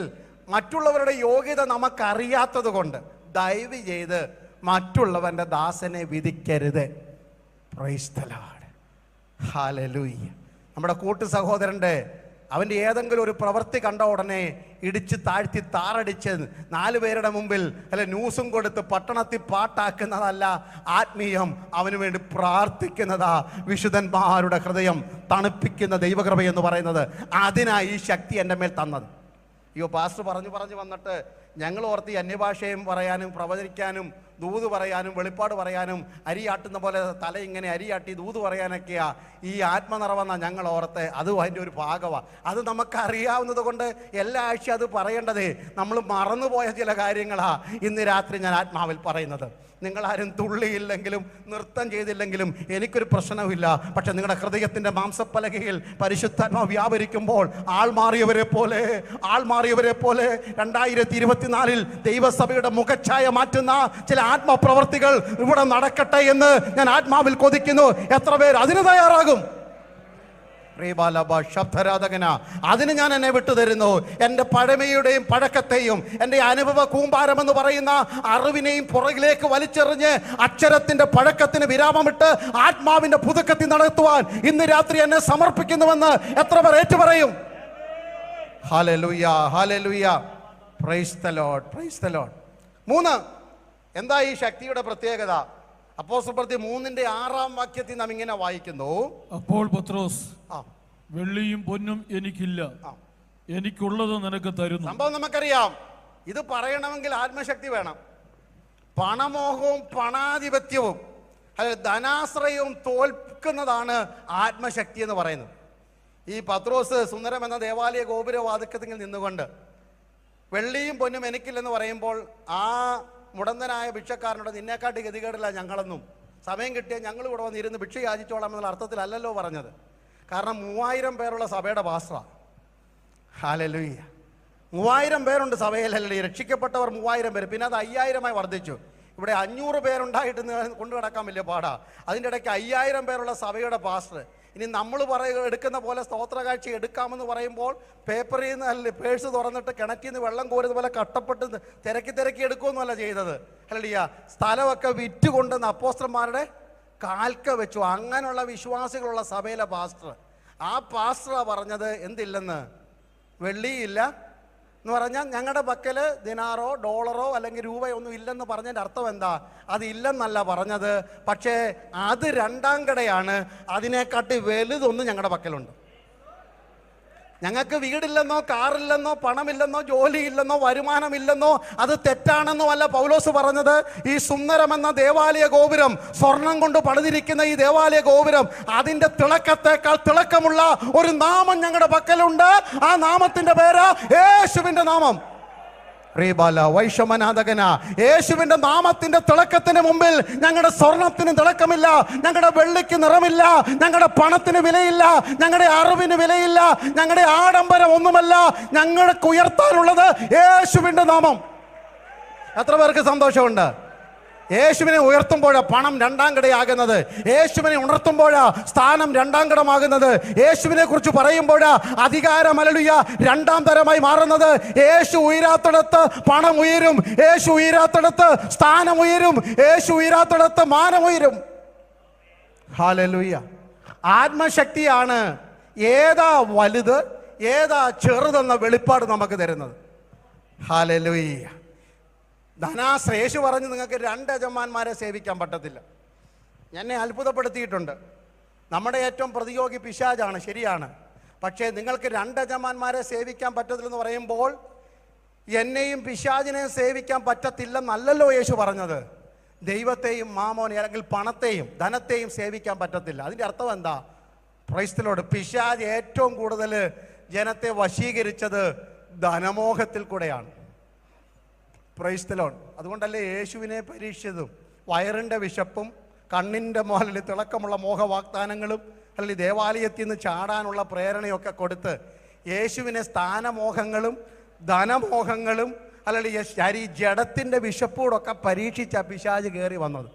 മറ്റുള്ളവരുടെ യോഗ്യത നമുക്കറിയാത്തത് കൊണ്ട് ദയവ് ചെയ്ത് മറ്റുള്ളവൻ്റെ ദാസനെ വിധിക്കരുത്. Praise the Lord. ഹല്ലേലൂയ. നമ്മുടെ കൂട്ടു സഹോദരൻ്റെ അവൻ്റെ ഏതെങ്കിലും ഒരു പ്രവൃത്തി കണ്ട ഉടനെ ഇടിച്ച് താഴ്ത്തി താറടിച്ച് 4 പേരുടെ മുമ്പിൽ അല്ലെ ന്യൂസും കൊടുത്ത് പട്ടണത്തിൽ പാട്ടാക്കുന്നതല്ല ആത്മീയം. അവന് വേണ്ടി പ്രാർത്ഥിക്കുന്നതാ വിശുദ്ധന്മാരുടെ ഹൃദയം തണുപ്പിക്കുന്ന ദൈവകൃപ എന്ന് പറയുന്നത്. അതിനായി ഈ ശക്തി എൻ്റെ മേൽ തന്നത്. അയ്യോ, പാസ്റ്റർ പറഞ്ഞു വന്നിട്ട് ഞങ്ങൾ ഓർത്ത് ഈ അന്യഭാഷയും പറയാനും പ്രവചിക്കാനും ദൂത് പറയാനും വെളിപ്പാട് പറയാനും അരിയാട്ടുന്ന പോലെ തല ഇങ്ങനെ അരിയാട്ടി ദൂത് പറയാനൊക്കെയാ ഈ ആത്മനിറവെന്ന ഞങ്ങൾ ഓർത്ത്. അതും അതിൻ്റെ ഒരു ഭാഗമാണ്. അത് നമുക്കറിയാവുന്നത് കൊണ്ട് എല്ലാ ആഴ്ച അത് പറയേണ്ടതേ നമ്മൾ മറന്നുപോയ ചില കാര്യങ്ങളാണ് ഇന്ന് രാത്രി ഞാൻ ആത്മാവിൽ പറയുന്നത്. നിങ്ങളാരും തുള്ളിയില്ലെങ്കിലും നൃത്തം ചെയ്തില്ലെങ്കിലും എനിക്കൊരു പ്രശ്നവുമില്ല. പക്ഷെ നിങ്ങളുടെ ഹൃദയത്തിൻ്റെ മാംസപ്പലകയിൽ പരിശുദ്ധാത്മാവ് വ്യാപരിക്കുമ്പോൾ ആൾ മാറിയവരെ പോലെ 2024 ദൈവസഭയുടെ മുഖച്ഛായ മാറ്റുന്ന ചില ആത്മപ്രവർത്തികൾ ഇവിടെ നടക്കട്ടെ എന്ന് ഞാൻ ആത്മാവിൽ കൊതിക്കുന്നു. എത്ര പേർ അതിന് തയ്യാറാകും? ശബ്ദരാധകന, അതിന് ഞാൻ എന്നെ വിട്ടുതരുന്നു. എൻ്റെ പഴമയുടെയും പഴക്കത്തെയും എൻ്റെ അനുഭവ കൂമ്പാരമെന്ന് പറയുന്ന അറിവിനെയും പുറകിലേക്ക് വലിച്ചെറിഞ്ഞ് അക്ഷരത്തിൻ്റെ പഴക്കത്തിന് വിരാമമിട്ട് ആത്മാവിൻ്റെ പുതുക്കത്തിൽ നടത്തുവാൻ ഇന്ന് രാത്രി എന്നെ സമർപ്പിക്കുന്നുവെന്ന് എത്ര പേർ ഏറ്റുപറയും? Hallelujah, hallelujah. Praise the Lord, praise the Lord. 3, എന്താ ഈ ശക്തിയുടെ പ്രത്യേകത? അപ്പോസ്തലപ്രവൃത്തി 3:6 നാം ഇങ്ങനെ വായിക്കുന്നു. അപ്പോൾ പത്രോസ്, വെള്ളിയും പൊന്നും എനിക്കില്ല, എനിക്കുള്ളത് നിനക്ക് തരുന്നു. സംഭവം നമുക്കറിയാം. ഇത് പറയണമെങ്കിൽ ആത്മശക്തി വേണം. പണമോഹവും പണാധിപത്യവും ധനാശ്രയവും തോൽക്കുന്നതാണ് ആത്മശക്തി എന്ന് പറയുന്നത്. ഈ പത്രോസ് സുന്ദരം എന്ന ദേവാലയ ഗോപുരവാതിക്കത്തിൽ നിന്നുകൊണ്ട് വെള്ളിയും പൊന്നും എനിക്കില്ലെന്ന് പറയുമ്പോൾ ആ മുടന്തനായ ഭിക്ഷക്കാരനോട് നിന്നെക്കാട്ടി ഗതികേടില്ല ഞങ്ങളെന്നും, സമയം കിട്ടിയാൽ ഞങ്ങൾ ഇവിടെ വന്നിരുന്ന് ഭിക്ഷ യാചിച്ചോളാം എന്നുള്ള അർത്ഥത്തിലല്ലല്ലോ പറഞ്ഞത്. കാരണം 3000 പേരുള്ള സഭയുടെ പാസ്റ്ററാണ്. ഹല്ലേലൂയ. 3000 പേരുണ്ട് സഭയിലല്ലേ. രക്ഷിക്കപ്പെട്ടവർ 3000 പേര്. പിന്നെ അത് 5000 വർദ്ധിച്ചു. ഇവിടെ 500 പേരുണ്ടായിട്ട് കൊണ്ടു കിടക്കാൻ വലിയ പാടാ. അതിൻ്റെ ഇടയ്ക്ക് 5000 പേരുള്ള സഭയുടെ പാസ്റ്റർ. ഇനി നമ്മൾ എടുക്കുന്ന പോലെ സ്തോത്രകാഴ്ച എടുക്കാമെന്ന് പറയുമ്പോൾ പേപ്പറിൽ നിന്ന് പേഴ്സ് തുറന്നിട്ട് കിണറ്റിൽ നിന്ന് വെള്ളം കോരുന്ന പോലെ കട്ടപ്പെട്ട് തിരക്കി എടുക്കുമെന്നല്ല ചെയ്തത്. ഹല്ലേലൂയ. സ്ഥലമൊക്കെ വിറ്റുകൊണ്ടെന്ന് അപ്പോസ്തലന്മാരുടെ കാൽക്ക വെച്ചു. അങ്ങനെയുള്ള വിശ്വാസികളുള്ള സഭയിലെ പാസ്റ്റർ. ആ പാസ്റ്ററാ പറഞ്ഞത് എന്തില്ലെന്ന്, വെള്ളിയില്ല എന്ന് പറഞ്ഞാൽ ഞങ്ങളുടെ പക്കൽ ദിനാറോ ഡോളറോ അല്ലെങ്കിൽ രൂപയോ ഒന്നും ഇല്ലെന്ന് പറഞ്ഞതിൻ്റെ അർത്ഥം എന്താ? അതില്ലെന്നല്ല പറഞ്ഞത്, പക്ഷേ അത് 2ാം കടയാണ്. അതിനെക്കാട്ടി വലുതൊന്നും ഞങ്ങളുടെ പക്കലുണ്ട്. ഞങ്ങൾക്ക് വീടില്ലെന്നോ കാറില്ലെന്നോ പണമില്ലെന്നോ ജോലിയില്ലെന്നോ വരുമാനമില്ലെന്നോ അത് തെറ്റാണെന്നോ അല്ല പൗലോസ് പറഞ്ഞത്. ഈ സുന്ദരമെന്ന ദേവാലയ ഗോപുരം, സ്വർണം കൊണ്ട് പണിതിരിക്കുന്ന ഈ ദേവാലയ ഗോപുരം, അതിൻ്റെ തിളക്കത്തേക്കാൾ തിളക്കമുള്ള ഒരു നാമം ഞങ്ങളുടെ പക്കലുണ്ട്. ആ നാമത്തിന്റെ പേര് യേശുവിന്റെ നാമം. യേശുവിന്റെ നാമത്തിന്റെ തിളക്കത്തിന് മുമ്പിൽ ഞങ്ങളുടെ സ്വർണത്തിന് തിളക്കമില്ല, ഞങ്ങളുടെ വെള്ളിക്ക് നിറമില്ല, ഞങ്ങളുടെ പണത്തിന് വിലയില്ല, ഞങ്ങളുടെ അറിവിന് വിലയില്ല, ഞങ്ങളുടെ ആഡംബരം ഒന്നുമല്ല. ഞങ്ങൾക്ക് ഉയർത്താനുള്ളത് യേശുവിന്റെ നാമം. എത്ര പേർക്ക് സന്തോഷമുണ്ട്? യേശുവിനെ ഉയർത്തുമ്പോഴാ പണം 2ാം കടയാകുന്നത്. യേശുവിനെ ഉണർത്തുമ്പോഴാ സ്ഥാനം 2ാം കടമാകുന്നത്. യേശുവിനെ കുറിച്ച് പറയുമ്പോഴാ അധികാരം ഹല്ലേലൂയ 2ാം തരമായി മാറുന്നത്. യേശു ഉയരാത്തിടത്ത് പണം ഉയരും, യേശു ഉയരാത്തിടത്ത് സ്ഥാനം ഉയരും, യേശു ഉയരാത്തിടത്ത് മാനം ഉയരും. ഹല്ലേലൂയ. ആത്മശക്തിയാണ് ഏതാ വലുത് ഏതാ ചെറുതെന്ന വെളിപ്പാട് നമുക്ക് തരുന്നത്. ഹല്ലേലൂയ. ധനാശ്രേഷു പറഞ്ഞു നിങ്ങൾക്ക് 2 യജമാന്മാരെ സേവിക്കാൻ പറ്റത്തില്ല. എന്നെ അത്ഭുതപ്പെടുത്തിയിട്ടുണ്ട്. നമ്മുടെ ഏറ്റവും പ്രതിയോഗി പിശാചാണ്, ശരിയാണ്. പക്ഷേ നിങ്ങൾക്ക് 2 യജമാന്മാരെ സേവിക്കാൻ പറ്റത്തില്ലെന്ന് പറയുമ്പോൾ എന്നെയും പിശാചിനെയും സേവിക്കാൻ പറ്റത്തില്ലെന്നല്ലല്ലോ യേശു പറഞ്ഞത്. ദൈവത്തെയും മാമോനെ അല്ലെങ്കിൽ പണത്തെയും ധനത്തെയും സേവിക്കാൻ പറ്റത്തില്ല. അതിൻ്റെ അർത്ഥം എന്താ? Price the Lord. പിശാച് ഏറ്റവും കൂടുതൽ ജനത്തെ വശീകരിച്ചത് ധനമോഹത്തിൽ കൂടെയാണ്. Price the Lord. അതുകൊണ്ടല്ലേ യേശുവിനെ പരീക്ഷിച്ചതും വയറിൻ്റെ വിശപ്പും കണ്ണിൻ്റെ മുകളിൽ തിളക്കമുള്ള മോഹവാഗ്ദാനങ്ങളും അല്ലെങ്കിൽ ദേവാലയത്തിൽ നിന്ന് ചാടാനുള്ള പ്രേരണയൊക്കെ കൊടുത്ത് യേശുവിനെ സ്ഥാനമോഹങ്ങളും ധനമോഹങ്ങളും അല്ലെങ്കിൽ ജഡത്തിൻ്റെ വിശപ്പോടൊക്കെ പരീക്ഷിച്ച പിശാച് കയറി വന്നത്.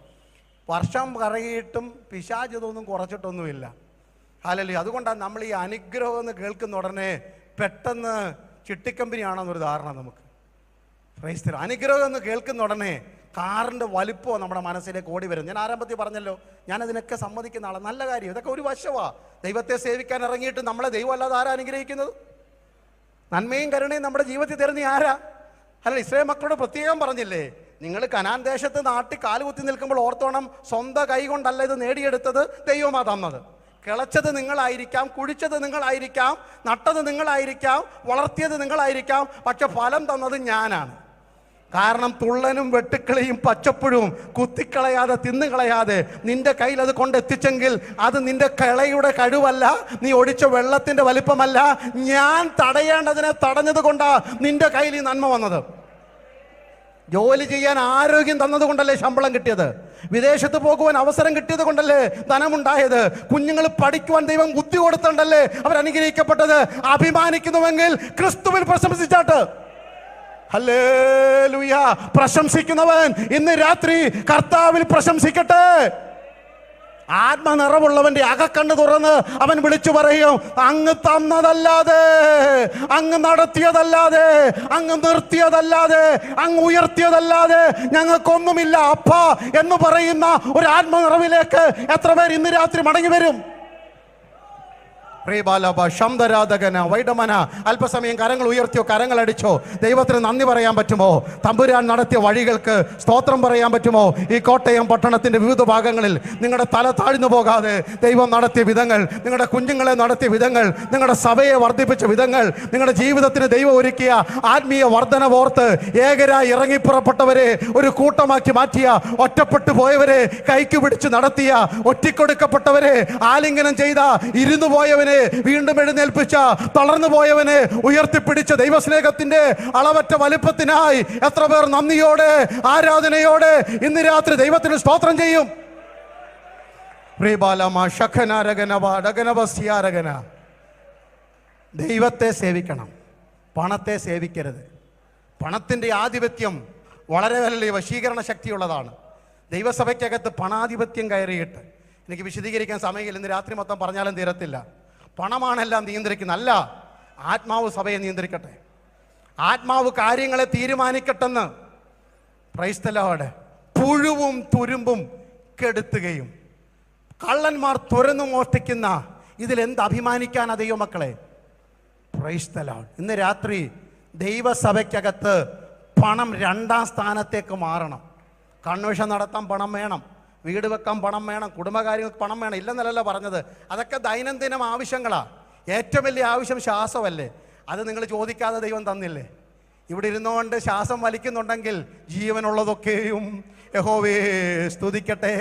വർഷം കറങ്ങിയിട്ടും പിശാച് ഇതൊന്നും കുറച്ചിട്ടൊന്നുമില്ല. ഹല്ലേലൂയ. അതുകൊണ്ടാണ് നമ്മൾ ഈ അനുഗ്രഹം എന്ന് കേൾക്കുന്ന ഉടനെ പെട്ടെന്ന് ചിട്ടിക്കമ്പനിയാണെന്നൊരു ധാരണ നമുക്ക്. Price the Lord. അനുഗ്രഹം എന്ന് കേൾക്കുന്ന ഉടനെ കാറിൻ്റെ വലിപ്പമോ നമ്മുടെ മനസ്സിലേക്ക് ഓടി വരും. ഞാൻ ആരംഭത്തിൽ പറഞ്ഞല്ലോ, ഞാനതിനൊക്കെ സമ്മതിക്കുന്ന ആളാണ്. നല്ല കാര്യം, ഇതൊക്കെ ഒരു വശമാണ്. ദൈവത്തെ സേവിക്കാൻ ഇറങ്ങിയിട്ട് നമ്മളെ ദൈവം അല്ലാതെ ആരാ അനുഗ്രഹിക്കുന്നത്? നന്മയും കരുണയും നമ്മുടെ ജീവിതത്തിൽ തരുന്ന ആരാ? അല്ല, ഇസ്രായേൽ മക്കളോട് പ്രത്യേകം പറഞ്ഞില്ലേ, നിങ്ങൾ കനാൻ ദേശത്ത് നാട്ടിൽ കാലുകുത്തി നിൽക്കുമ്പോൾ ഓർത്തോണം, സ്വന്തം കൈ കൊണ്ടല്ല ഇത് നേടിയെടുത്തത്, ദൈവമാ തന്നത്. കിളച്ചത് നിങ്ങളായിരിക്കാം, കുഴിച്ചത് നിങ്ങളായിരിക്കാം, നട്ടത് നിങ്ങളായിരിക്കാം, വളർത്തിയത് നിങ്ങളായിരിക്കാം, പക്ഷെ ഫലം തന്നത് ഞാനാണ്. കാരണം തുള്ളനും വെട്ടുക്കിളിയും പച്ചപ്പുഴവും കുത്തിക്കളയാതെ തിന്നുകളയാതെ നിന്റെ കയ്യിൽ അത് കൊണ്ടെത്തിച്ചെങ്കിൽ അത് നിന്റെ കിളയുടെ കഴിവല്ല, നീ ഒഴിച്ച വെള്ളത്തിന്റെ വലിപ്പമല്ല, ഞാൻ തടയേണ്ടതിനെ തടഞ്ഞത് കൊണ്ടാ നിന്റെ കയ്യിൽ ഈ നന്മ വന്നത്. ജോലി ചെയ്യാൻ ആരോഗ്യം തന്നതുകൊണ്ടല്ലേ ശമ്പളം കിട്ടിയത്? വിദേശത്ത് പോകുവാൻ അവസരം കിട്ടിയത് കൊണ്ടല്ലേ ധനമുണ്ടായത്? കുഞ്ഞുങ്ങൾ പഠിക്കുവാൻ ദൈവം ബുദ്ധി കൊടുത്തുണ്ടല്ലേ അവരനുഗ്രഹിക്കപ്പെട്ടത്? അഭിമാനിക്കുന്നുവെങ്കിൽ ക്രിസ്തുവിൽ പ്രശംസിച്ചാട്ട്. ഹല്ലേലൂയ. പ്രശംസിക്കുന്നവൻ ഇന്ന് രാത്രി കർത്താവിൽ പ്രശംസിക്കട്ടെ. ആത്മനിറവുള്ളവന്റെ അകക്കണ്ണ് തുറന്ന് അവൻ വിളിച്ചു പറയും, അങ്ങ് തന്നതല്ലാതെ, അങ്ങ് നടത്തിയതല്ലാതെ, അങ്ങ് നിർത്തിയതല്ലാതെ, അങ്ങ് ഉയർത്തിയതല്ലാതെ ഞങ്ങൾക്കൊന്നുമില്ല അപ്പ എന്ന് പറയുന്ന ഒരു ആത്മനിറവിലേക്ക് എത്ര പേർ ഇന്ന് രാത്രി മടങ്ങി വരും? വൈഡമന. അല്പസമയം കരങ്ങൾ ഉയർത്തിയോ, കരങ്ങൾ അടിച്ചോ, ദൈവത്തിന് നന്ദി പറയാൻ പറ്റുമോ? തമ്പുരാൻ നടത്തിയ വഴികൾക്ക് സ്തോത്രം പറയാൻ പറ്റുമോ? ഈ കോട്ടയം പട്ടണത്തിന്റെ വിവിധ ഭാഗങ്ങളിൽ നിങ്ങളുടെ തല താഴ്ന്നു പോകാതെ ദൈവം നടത്തിയ വിധങ്ങൾ, നിങ്ങളുടെ കുഞ്ഞുങ്ങളെ നടത്തിയ വിധങ്ങൾ, നിങ്ങളുടെ സഭയെ വർദ്ധിപ്പിച്ച വിധങ്ങൾ, നിങ്ങളുടെ ജീവിതത്തിന് ദൈവം ഒരുക്കിയ ആത്മീയ വർധനവോർത്ത് ഏകരായി ഇറങ്ങിപ്പുറപ്പെട്ടവരെ ഒരു കൂട്ടമാക്കി മാറ്റിയ, ഒറ്റപ്പെട്ടു പോയവരെ കൈക്ക് പിടിച്ച് നടത്തിയ, ഒറ്റിക്കൊടുക്കപ്പെട്ടവരെ ആലിംഗനം ചെയ്ത, ഇരുന്നു പോയവനെ വീണ്ടും എഴുന്നേൽപ്പിച്ച, തളർന്നു പോയവനെ ഉയർത്തിപ്പിടിച്ച ദൈവസ്നേഹത്തിന്റെ അളവറ്റ വലിപ്പത്തിനായി എത്ര പേർ നന്ദിയോടെ ആരാധനയോടെ ഇന്ന് രാത്രി ദൈവത്തിന് സ്തോത്രം ചെയ്യും? ദൈവത്തെ സേവിക്കണം, പണത്തെ സേവിക്കരുത്. പണത്തിന്റെ ആധിപത്യം വളരെ വലിയ വശീകരണ ശക്തിയുള്ളതാണ്. ദൈവസഭയ്ക്കകത്ത് പണാധിപത്യം കയറിയിട്ട് എനിക്ക് വിശദീകരിക്കാൻ സമയമില്ല, ഇന്ന് രാത്രി മൊത്തം പറഞ്ഞാലും തീരത്തില്ല. പണമാണെല്ലാം നിയന്ത്രിക്കുന്നത്, അല്ല, ആത്മാവ് സഭയെ നിയന്ത്രിക്കട്ടെ. ആത്മാവ് കാര്യങ്ങളെ തീരുമാനിക്കട്ടെന്ന്. Praise the Lord. പുഴുവും തുരുമ്പും കെടുത്തുകയും കള്ളന്മാർ തുരന്നു മോഷ്ടിക്കുന്ന ഇതിലെന്ത് അഭിമാനിക്കാനാ ദൈവമക്കളെ? Praise the Lord. ഇന്ന് രാത്രി ദൈവസഭയ്ക്കകത്ത് പണം 2ാം സ്ഥാനത്തേക്ക് മാറണം. കൺവെൻഷൻ നടത്താൻ പണം വേണം, വീട് വെക്കാൻ പണം വേണം, കുടുംബകാര്യങ്ങൾക്ക് പണം വേണം, ഇല്ലെന്നല്ല പറഞ്ഞത്. അതൊക്കെ ദൈനംദിനം ആവശ്യങ്ങളാണ്. ഏറ്റവും വലിയ ആവശ്യം ശ്വാസമല്ലേ? അത് നിങ്ങൾ ചോദിക്കാതെ ദൈവം തന്നില്ലേ? ഇവിടെ ഇരുന്നുകൊണ്ട് ശ്വാസം വലിക്കുന്നുണ്ടെങ്കിൽ ജീവനുള്ളതൊക്കെയും യഹോവയെ സ്തുതിക്കട്ടെ.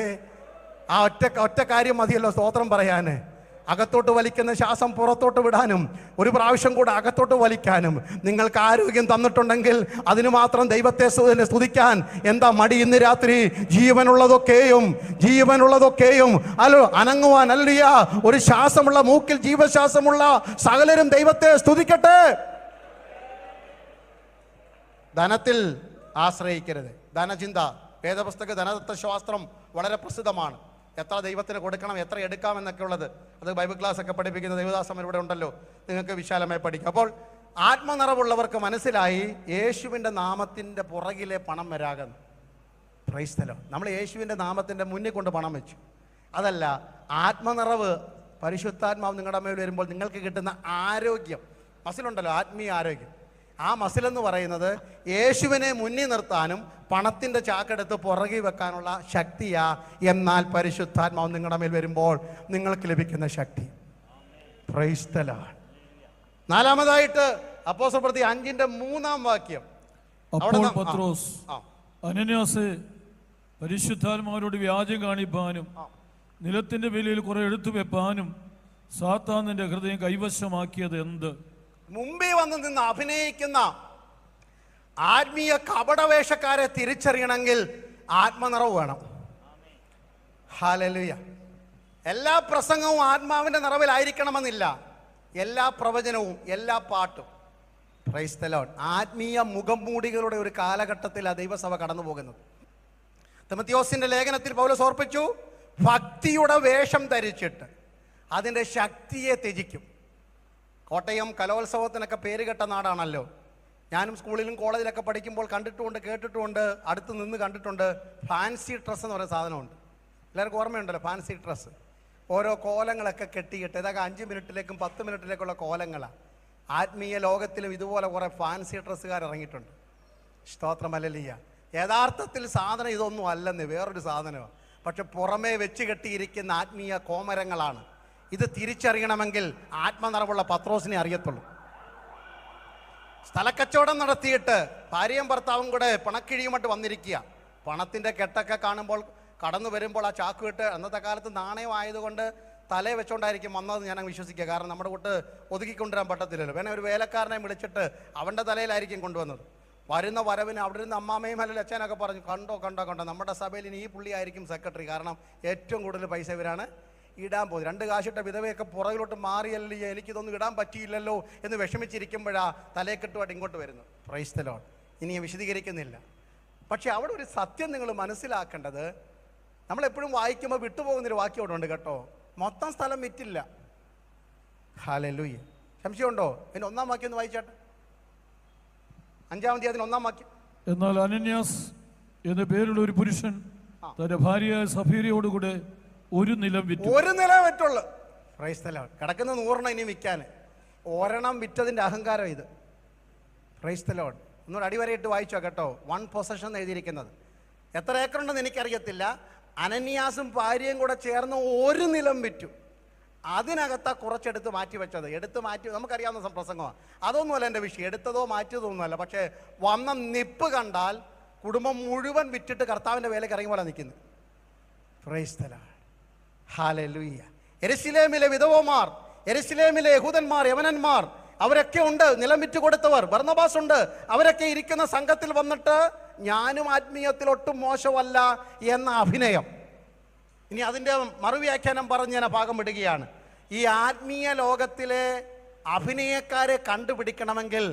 ആ ഒറ്റ കാര്യം മതിയല്ലോ സ്തോത്രം പറയാൻ. അകത്തോട്ട് വലിക്കുന്ന ശ്വാസം പുറത്തോട്ട് വിടാനും ഒരു പ്രാവശ്യം കൂടെ അകത്തോട്ട് വലിക്കാനും നിങ്ങൾക്ക് ആരോഗ്യം തന്നിട്ടുണ്ടെങ്കിൽ അതിന് മാത്രം ദൈവത്തെ സ്തുതിക്കാൻ എന്താ മടി? ഇന്ന് രാത്രി ജീവനുള്ളതൊക്കെയും അല്ലോ അനങ്ങുവാൻ അല്ലയ ഒരു ശ്വാസമുള്ള, മൂക്കിൽ ജീവശ്വാസമുള്ള സകലരും ദൈവത്തെ സ്തുതിക്കട്ടെ. ധനത്തിൽ ആശ്രയിക്കരുത്. ധനചിന്ത, വേദപുസ്തക ധനതത്വശാസ്ത്രം വളരെ പ്രസിദ്ധമാണ്. എത്ര ദൈവത്തിന് കൊടുക്കണം, എത്ര എടുക്കാം എന്നൊക്കെ ഉള്ളത് അത് ബൈബിൾ ക്ലാസ് ഒക്കെ പഠിപ്പിക്കുന്ന ദൈവദാസന്മാർ ഇവിടെ ഉണ്ടല്ലോ, നിങ്ങൾക്ക് വിശാലമായി പഠിക്കാം. അപ്പോൾ ആത്മനിറവുള്ളവർക്ക് മനസ്സിലായി യേശുവിൻ്റെ നാമത്തിൻ്റെ പുറകിലെ പണം വരാകുന്നു. Price the Lord. നമ്മൾ യേശുവിൻ്റെ നാമത്തിൻ്റെ മുന്നിൽ കൊണ്ട് പണം വെച്ചു. അതല്ല, ആത്മനിറവ്, പരിശുദ്ധാത്മാവ് നിങ്ങളുടെ മേൽ വരുമ്പോൾ നിങ്ങൾക്ക് കിട്ടുന്ന ആരോഗ്യം, മസിലുണ്ടല്ലോ, ആത്മീയ ആരോഗ്യം. ആ മസിലെന്ന് പറയുന്നത് യേശുവിനെ മുന്നിൽ നിർത്താനും പണത്തിൻ്റെ ചാക്കെടുത്ത് പുറകെ വെക്കാനുള്ള ശക്തിയാ. എന്നാൽ പരിശുദ്ധാത്മാവ് നിങ്ങളുടെ മേൽ വരുമ്പോൾ നിങ്ങൾക്ക് ലഭിക്കുന്ന ശക്തി. Praise the Lord. 4-ാമതായിട്ട് അപ്പോസ്തലപ്രവൃത്തി 5:3 വാക്യം. അപ്പോൾ പത്രോസ് അനന്യാസേ പരിശുദ്ധാത്മാവിനോട് വ്യാജം കാണിപ്പാനും നിലത്തിന്റെ വിലയിൽ കുറെ എടുത്തു വെപ്പാനും സാത്താൻ നിന്റെ ഹൃദയം കൈവശമാക്കിയത് എന്ത്? മുമ്പേ വന്ന് നിന്ന് അഭിനയിക്കുന്ന ആത്മീയ കപടവേഷക്കാരെ തിരിച്ചറിയണമെങ്കിൽ ആത്മനിറവ് വേണം. ഹല്ലേലൂയ. എല്ലാ പ്രസംഗവും ആത്മാവിൻ്റെ നിറവിലായിരിക്കണമെന്നില്ല. എല്ലാ പ്രവചനവും എല്ലാ പാട്ടും. Price the Lord. ആത്മീയ മുഖംമൂടികളുടെ ഒരു കാലഘട്ടത്തിലാണ് ദൈവസഭ കടന്നു പോകുന്നത്. തിമോഥെയോസിന്റെ ലേഖനത്തിൽ പൗലോസ് ഓർപ്പിച്ചു, ഭക്തിയുടെ വേഷം ധരിച്ചിട്ട് അതിൻ്റെ ശക്തിയെ ത്യജിക്കും. കോട്ടയം കലോത്സവത്തിനൊക്കെ പേരുകെട്ട നാടാണല്ലോ. ഞാനും സ്കൂളിലും കോളേജിലൊക്കെ പഠിക്കുമ്പോൾ കണ്ടിട്ടുമുണ്ട്, കേട്ടിട്ടുമുണ്ട്, അടുത്ത് നിന്ന് കണ്ടിട്ടുണ്ട്. ഫാൻസി ഡ്രസ്സ് എന്ന് പറയുന്ന സാധനമുണ്ട്. എല്ലാവർക്കും ഓർമ്മയുണ്ടല്ലോ ഫാൻസി ഡ്രസ്സ്. ഓരോ കോലങ്ങളൊക്കെ കെട്ടിയിട്ട് ഇതൊക്കെ 5 മിനിറ്റിലേക്കും 10 മിനിറ്റിലേക്കുള്ള കോലങ്ങളാണ്. ആത്മീയ ലോകത്തിലും ഇതുപോലെ കുറേ ഫാൻസി ഡ്രസ്സുകാർ ഇറങ്ങിയിട്ടുണ്ട്. സ്തോത്രം ഹല്ലേലൂയ. യഥാർത്ഥത്തിൽ സാധനം ഇതൊന്നും അല്ലെന്ന്, വേറൊരു സാധനമാണ്. പക്ഷെ പുറമേ വെച്ച് കെട്ടിയിരിക്കുന്ന ആത്മീയ കോമരങ്ങളാണ്. ഇത് തിരിച്ചറിയണമെങ്കിൽ ആത്മനിറവുള്ള പത്രോസിനെ അറിയത്തുള്ളൂ. സ്ഥലക്കച്ചവടം നടത്തിയിട്ട് ഭാര്യയും ഭർത്താവും കൂടെ പണക്കിഴിയുമായിട്ട് വന്നിരിക്കുക. പണത്തിൻ്റെ കെട്ടൊക്കെ കാണുമ്പോൾ കടന്നു വരുമ്പോൾ ആ ചാക്കുകെട്ട് അന്നത്തെ കാലത്ത് നാണയം ആയതുകൊണ്ട് തലയെ വെച്ചോണ്ടായിരിക്കും വന്നത് ഞാൻ വിശ്വസിക്കുക. കാരണം നമ്മുടെ കൂട്ട് ഒതുക്കിക്കൊണ്ടുവരാൻ പറ്റത്തില്ലല്ലോ. വേണേ ഒരു വേലക്കാരനെ വിളിച്ചിട്ട് അവൻ്റെ തലയിലായിരിക്കും കൊണ്ടുവന്നത്. വരുന്ന വരവിന് അവിടെ നിന്ന് അമ്മാമ്മയും അല്ലെങ്കിൽ അച്ഛനൊക്കെ പറഞ്ഞു, കണ്ടോ നമ്മുടെ സഭയിൽ ഇനി ഈ പുള്ളി ആയിരിക്കും സെക്രട്ടറി. കാരണം ഏറ്റവും കൂടുതൽ പൈസ ഇവരാണ് ഇടാൻ പോകുന്നത്. 2 കാശിട്ട വിധവയൊക്കെ പുറകിലോട്ട് മാറിയല്ലേ, എനിക്കിതൊന്നും ഇടാൻ പറ്റിയില്ലല്ലോ എന്ന് വിഷമിച്ചിരിക്കുമ്പോഴാ തലയെക്കെട്ടുമായിട്ട് ഇങ്ങോട്ട് വരുന്നു. Price the Lord. ഇനി ഞാൻ വിശദീകരിക്കുന്നില്ല. പക്ഷെ അവിടെ ഒരു സത്യം നിങ്ങൾ മനസ്സിലാക്കേണ്ടത്, നമ്മളെപ്പോഴും വായിക്കുമ്പോൾ വിട്ടുപോകുന്നൊരു വാക്യം അവിടെ ഉണ്ട് കേട്ടോ. മൊത്തം സ്ഥലം വിറ്റില്ല. ഹല്ലേലൂയ. സംശയമുണ്ടോ? പിന്നെ 1-ാം വാക്യം ഒന്ന് വായിച്ചാട്ടെ. 5-ാം അധ്യായത്തിന് 1-ാം വാക്യം. എന്നാൽ അനന്യാസ് എന്ന പേരുള്ള ഒരു പുരുഷൻ തന്റെ ഭാര്യയായ സഫീരയോടുകൂടെ ഒരു നിലം വിറ്റു. ഒരു നിലം വിറ്റുള്ളു. Price the Lord. കിടക്കുന്ന 100 ഇനി വിൽക്കാൻ. ഒരെണ്ണം വിറ്റതിൻ്റെ അഹങ്കാരം ഇത്. Price the Lord. ഒന്നുകൂടെ അടിവരയിട്ട് വായിച്ചോ കേട്ടോ. 1 പൊസഷൻ എഴുതിയിരിക്കുന്നത്. എത്ര ഏക്കറുണ്ടെന്ന് എനിക്കറിയത്തില്ല. അനന്യാസും ഭാര്യയും കൂടെ ചേർന്ന് ഒരു നിലം വിറ്റു. അതിനകത്താ കുറച്ചെടുത്ത് മാറ്റി വെച്ചത്. എടുത്ത് മാറ്റി നമുക്കറിയാവുന്ന പ്രസംഗമാണ്. അതൊന്നുമല്ല എൻ്റെ വിഷയം. എടുത്തതോ മാറ്റിയതോ ഒന്നുമല്ല. പക്ഷേ വന്ന നിപ്പ് കണ്ടാൽ കുടുംബം മുഴുവൻ വിറ്റിട്ട് കർത്താവിൻ്റെ വേലയ്ക്ക് ഇറങ്ങി പോലെ നിൽക്കുന്നു. Price the Lord. ഹല്ലേലൂയ. യെരുശലേമിലെ വിധവമാർ, യെരുശലേമിലെ യഹൂദന്മാർ, യവനന്മാർ അവരൊക്കെ ഉണ്ട്. നിലം വിറ്റ് കൊടുത്തവർ. ബർന്നബാസ് ഉണ്ട്. അവരൊക്കെ ഇരിക്കുന്ന സംഘത്തിൽ വന്നിട്ട് ഞാനും ആത്മീയത്തിൽ ഒട്ടും മോശമല്ല എന്ന അഭിനയം. ഇനി അതിൻ്റെ മറുവ്യാഖ്യാനം പറഞ്ഞ് ഞാൻ ഭാഗം വിടുകയാണ്. ഈ ആത്മീയ ലോകത്തിലെ അഭിനയക്കാരെ കണ്ടുപിടിക്കണമെങ്കിൽ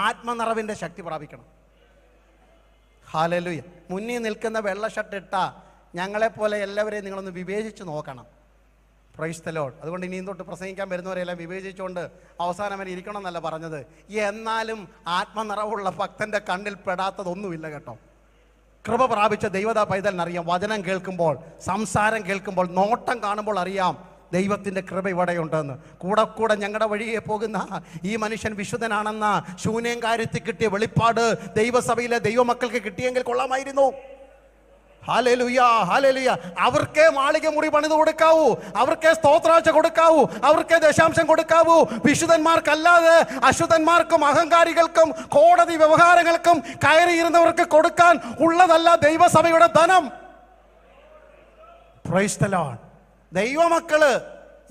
ആത്മനിറവിൻ്റെ ശക്തി പ്രാപിക്കണം. ഹല്ലേലൂയ. മുന്നിൽ നിൽക്കുന്ന വെള്ള ഷർട്ട് ഇട്ട ഞങ്ങളെപ്പോലെ എല്ലാവരെയും നിങ്ങളൊന്ന് വിവേചിച്ച് നോക്കണം. Price the Lord. അതുകൊണ്ട് ഇനിയും തൊട്ട് പ്രസംഗിക്കാൻ വരുന്നവരെല്ലാം വിവേചിച്ചുകൊണ്ട് അവസാനം വരെ ഇരിക്കണം എന്നല്ല പറഞ്ഞത്. എന്നാലും ആത്മനിറവുള്ള ഭക്തൻ്റെ കണ്ണിൽ പെടാത്തതൊന്നുമില്ല കേട്ടോ. കൃപ പ്രാപിച്ച ദൈവദാ പൈതലിനറിയാം. വചനം കേൾക്കുമ്പോൾ, സംസാരം കേൾക്കുമ്പോൾ, നോട്ടം കാണുമ്പോൾ അറിയാം ദൈവത്തിൻ്റെ കൃപ ഇവിടെയുണ്ടെന്ന്. കൂടെ ഞങ്ങളുടെ വഴിയെ പോകുന്ന ഈ മനുഷ്യൻ വിശുദ്ധനാണെന്ന ശൂന്യം കാര്യത്തിൽ കിട്ടിയ വെളിപ്പാട് ദൈവസഭയിലെ ദൈവമക്കൾക്ക് കിട്ടിയെങ്കിൽ കൊള്ളാമായിരുന്നു. Hallelujah, hallelujah. അവർക്കേ മാളിക മുറി പണിത് കൊടുക്കാവൂ, അവർക്കേ സ്തോത്രാഴ്ച കൊടുക്കാവൂ, അവർക്കേ ദശാംശം കൊടുക്കാവൂ. വിശുദ്ധന്മാർക്കല്ലാതെ അശുദ്ധന്മാർക്കും അഹങ്കാരികൾക്കും കോടതി വ്യവഹാരങ്ങൾക്കും കയറിയിരുന്നവർക്ക് കൊടുക്കാൻ ഉള്ളതല്ല ദൈവസഭയുടെ ധനം. Price the Lord. ദൈവമക്കള്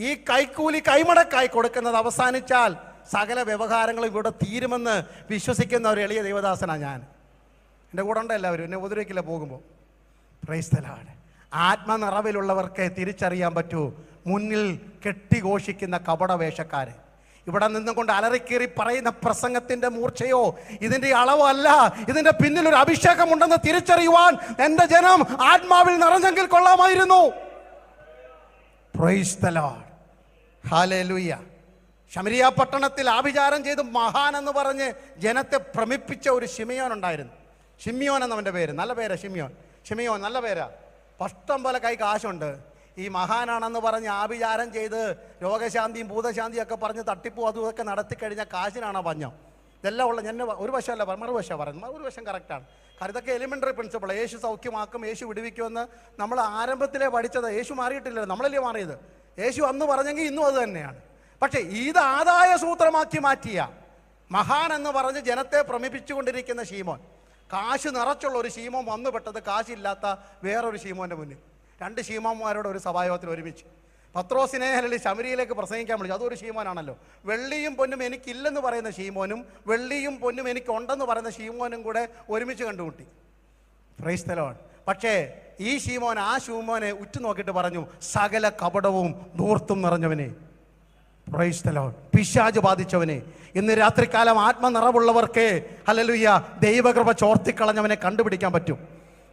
ഈ കൈക്കൂലി കൈമടക്കായി കൊടുക്കുന്നത് അവസാനിച്ചാൽ സകല വ്യവഹാരങ്ങളും ഇവിടെ തീരുമെന്ന് വിശ്വസിക്കുന്ന ഒരു എളിയ ദൈവദാസനാണ് ഞാൻ. എൻ്റെ കൂടെ ഉണ്ട് എല്ലാവരും. എന്നെ ഉപദ്രവിക്കില്ല പോകുമ്പോൾ. Price the Lord. ആത്മനിറവിലുള്ളവർക്ക് തിരിച്ചറിയാൻ പറ്റൂ മുന്നിൽ കെട്ടിഘോഷിക്കുന്ന കപടവേഷക്കാരെ. ഇവിടെ നിന്നുകൊണ്ട് അലറിക്കേറി പറയുന്ന പ്രസംഗത്തിന്റെ മൂർച്ചയോ ഇതിന്റെ അളവല്ല, ഇതിന്റെ പിന്നിൽ ഒരു അഭിഷേകമുണ്ടെന്ന് തിരിച്ചറിയുവാൻ എൻ്റെ ജനം ആത്മാവിൽ നിറഞ്ഞെങ്കിൽ കൊള്ളാമായിരുന്നു. Price the Lord. ഹല്ലേലൂയ. ശമരിയ പട്ടണത്തിൽ ആഭിചാരം ചെയ്ത് മഹാൻ എന്ന് പറഞ്ഞ് ജനത്തെ ഭ്രമിപ്പിച്ച ഒരു ശിമിയോൻ ഉണ്ടായിരുന്നു. ഷിമിയോൻ എന്നവൻ്റെ പേര്. നല്ല പേരാ ഷിമിയോൻ. ഷിമിയോൻ നല്ല പേരാ. പഷ്ടം പോലെ കൈ കാശുണ്ട്. ഈ മഹാനാണെന്ന് പറഞ്ഞ് ആഭിചാരം ചെയ്ത് രോഗശാന്തിയും ഭൂതശാന്തിയും ഒക്കെ പറഞ്ഞ് തട്ടിപ്പും അതും ഇതൊക്കെ നടത്തിക്കഴിഞ്ഞാൽ കാശിനാണോ പഞ്ഞം? ഇതെല്ലാം ഉള്ള ഞാൻ ഒരു വശമല്ല മറുവശം പറയുന്നത്. ഒരു വശം കറക്റ്റാണ്. കാരണം ഇതൊക്കെ എലിമെൻ്ററി പ്രിൻസിപ്പിൾ. യേശു സൗഖ്യമാക്കും, യേശു വിടുവിക്കുമെന്ന് നമ്മൾ ആരംഭത്തിലേ പഠിച്ചത്. യേശു മാറിയിട്ടില്ലല്ലോ, നമ്മളല്ലേ മാറിയത്. യേശു അന്ന് പറഞ്ഞെങ്കിൽ ഇന്നും അത് തന്നെയാണ്. പക്ഷേ ഇത് ആദായ സൂത്രമാക്കി മാറ്റിയ മഹാൻ എന്ന് പറഞ്ഞ് ജനത്തെ ഭ്രമിപ്പിച്ചുകൊണ്ടിരിക്കുന്ന ശീമോൻ, കാശ് നിറച്ചുള്ള ഒരു ശീമോൻ വന്നു പെട്ടത് കാശില്ലാത്ത വേറൊരു ശീമോൻ്റെ മുന്നിൽ. 2 ശീമോന്മാരോട് ഒരു സഭായോഗത്തിൽ ഒരുമിച്ച്. പത്രോസിനെ അല്ലെങ്കിൽ ശമരിയിലേക്ക് പ്രസംഗിക്കാൻ വിളിച്ചു. അതൊരു ശീമോനാണല്ലോ. വെള്ളിയും പൊന്നും എനിക്കില്ലെന്ന് പറയുന്ന ശീമോനും വെള്ളിയും പൊന്നും എനിക്കുണ്ടെന്ന് പറയുന്ന ശീമോനും കൂടെ ഒരുമിച്ച് കണ്ടുമുട്ടി. Praise the Lord. പക്ഷേ ഈ ശീമോൻ ആ ശീമോനെ ഉറ്റുനോക്കിയിട്ട് പറഞ്ഞു, സകല കപടവും ധൂർത്തും നിറഞ്ഞവനെ. Praise the Lord. പിശാച് ബാധിച്ചവനെ. ഇന്ന് രാത്രികാലം ആത്മനിറവുള്ളവർക്ക് ഹല്ലേലൂയ ദൈവകൃപ ചോർത്തിക്കളഞ്ഞവനെ കണ്ടുപിടിക്കാൻ പറ്റും.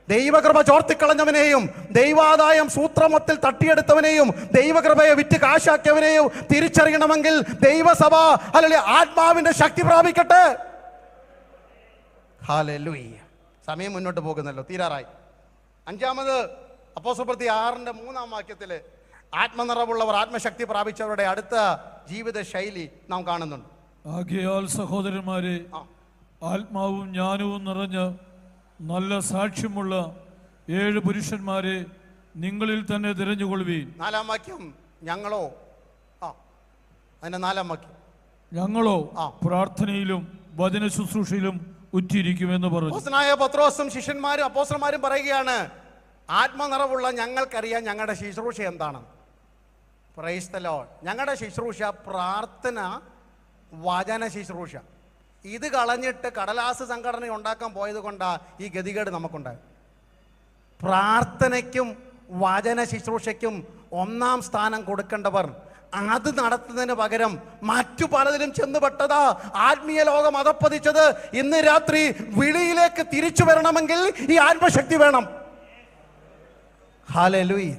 ദൈവകൃപ ചോർത്തിക്കളഞ്ഞവനെയും ദൈവാദായം സൂത്രമത്തിൽ തട്ടിയെടുത്തവനെയും ദൈവകൃപയെ വിറ്റ് കാശാക്കിയവനെയും തിരിച്ചറിയണമെങ്കിൽ ദൈവസഭ ഹല്ലേലൂയ ആത്മാവിന്റെ ശക്തി പ്രാപിക്കട്ടെ. ഹല്ലേലൂയ. സമയം മുന്നോട്ട് പോകുന്നല്ലോ, തീരാറായി. അഞ്ചാമത് അപ്പോസ്തലപ്രവൃത്തി 6:3 വാക്യത്തിൽ ആത്മനിറവുള്ളവർ ആത്മശക്തി പ്രാപിച്ചവരുടെ അടുത്ത ജീവിത ശൈലി നാം കാണുന്നുണ്ട്. ആകയാൽ സഹോദരന്മാരെ, ആത്മാവും ജ്ഞാനവും നിറഞ്ഞ നല്ല സാക്ഷ്യമുള്ള 7 പുരുഷന്മാരെ നിങ്ങളിൽ തന്നെ തിരഞ്ഞുകൊള്ളുവീൻ. 4 വാക്യം. ഞങ്ങളോ അതിന്റെ 4 വാക്യം, ഞങ്ങളോ പ്രാർത്ഥനയിലും വചന ശുശ്രൂഷയിലും ഉറ്റിരിക്കുമെന്ന് പറഞ്ഞു. അപ്പോസ്തലനായ പത്രോസും ശിഷ്യന്മാരും അപ്പോസ്തലന്മാരും പറയുകയാണ്, ആത്മനിറവുള്ള ഞങ്ങൾക്കറിയാം ഞങ്ങളുടെ ശുശ്രൂഷ എന്താണെന്ന്. Price the Lord. ഞങ്ങളുടെ ശുശ്രൂഷ പ്രാർത്ഥന, വചന ശുശ്രൂഷ. ഇത് കളഞ്ഞിട്ട് കടലാസ് സംഘടന ഉണ്ടാക്കാൻ പോയത് കൊണ്ടാണ് ഈ ഗതികേട് നമുക്കുണ്ടായത്. പ്രാർത്ഥനയ്ക്കും വചന ശുശ്രൂഷയ്ക്കും 1-ാം സ്ഥാനം കൊടുക്കേണ്ടവർ അത് നടത്തുന്നതിന് പകരം മറ്റു പലതിലും ചെന്നുപെട്ടതാ. ആത്മീയ ലോകം അധപ്പതിച്ചത്. ഇന്ന് രാത്രി വിളിയിലേക്ക് തിരിച്ചു വരണമെങ്കിൽ ഈ ആത്മശക്തി വേണം. ഹല്ലേലൂയ.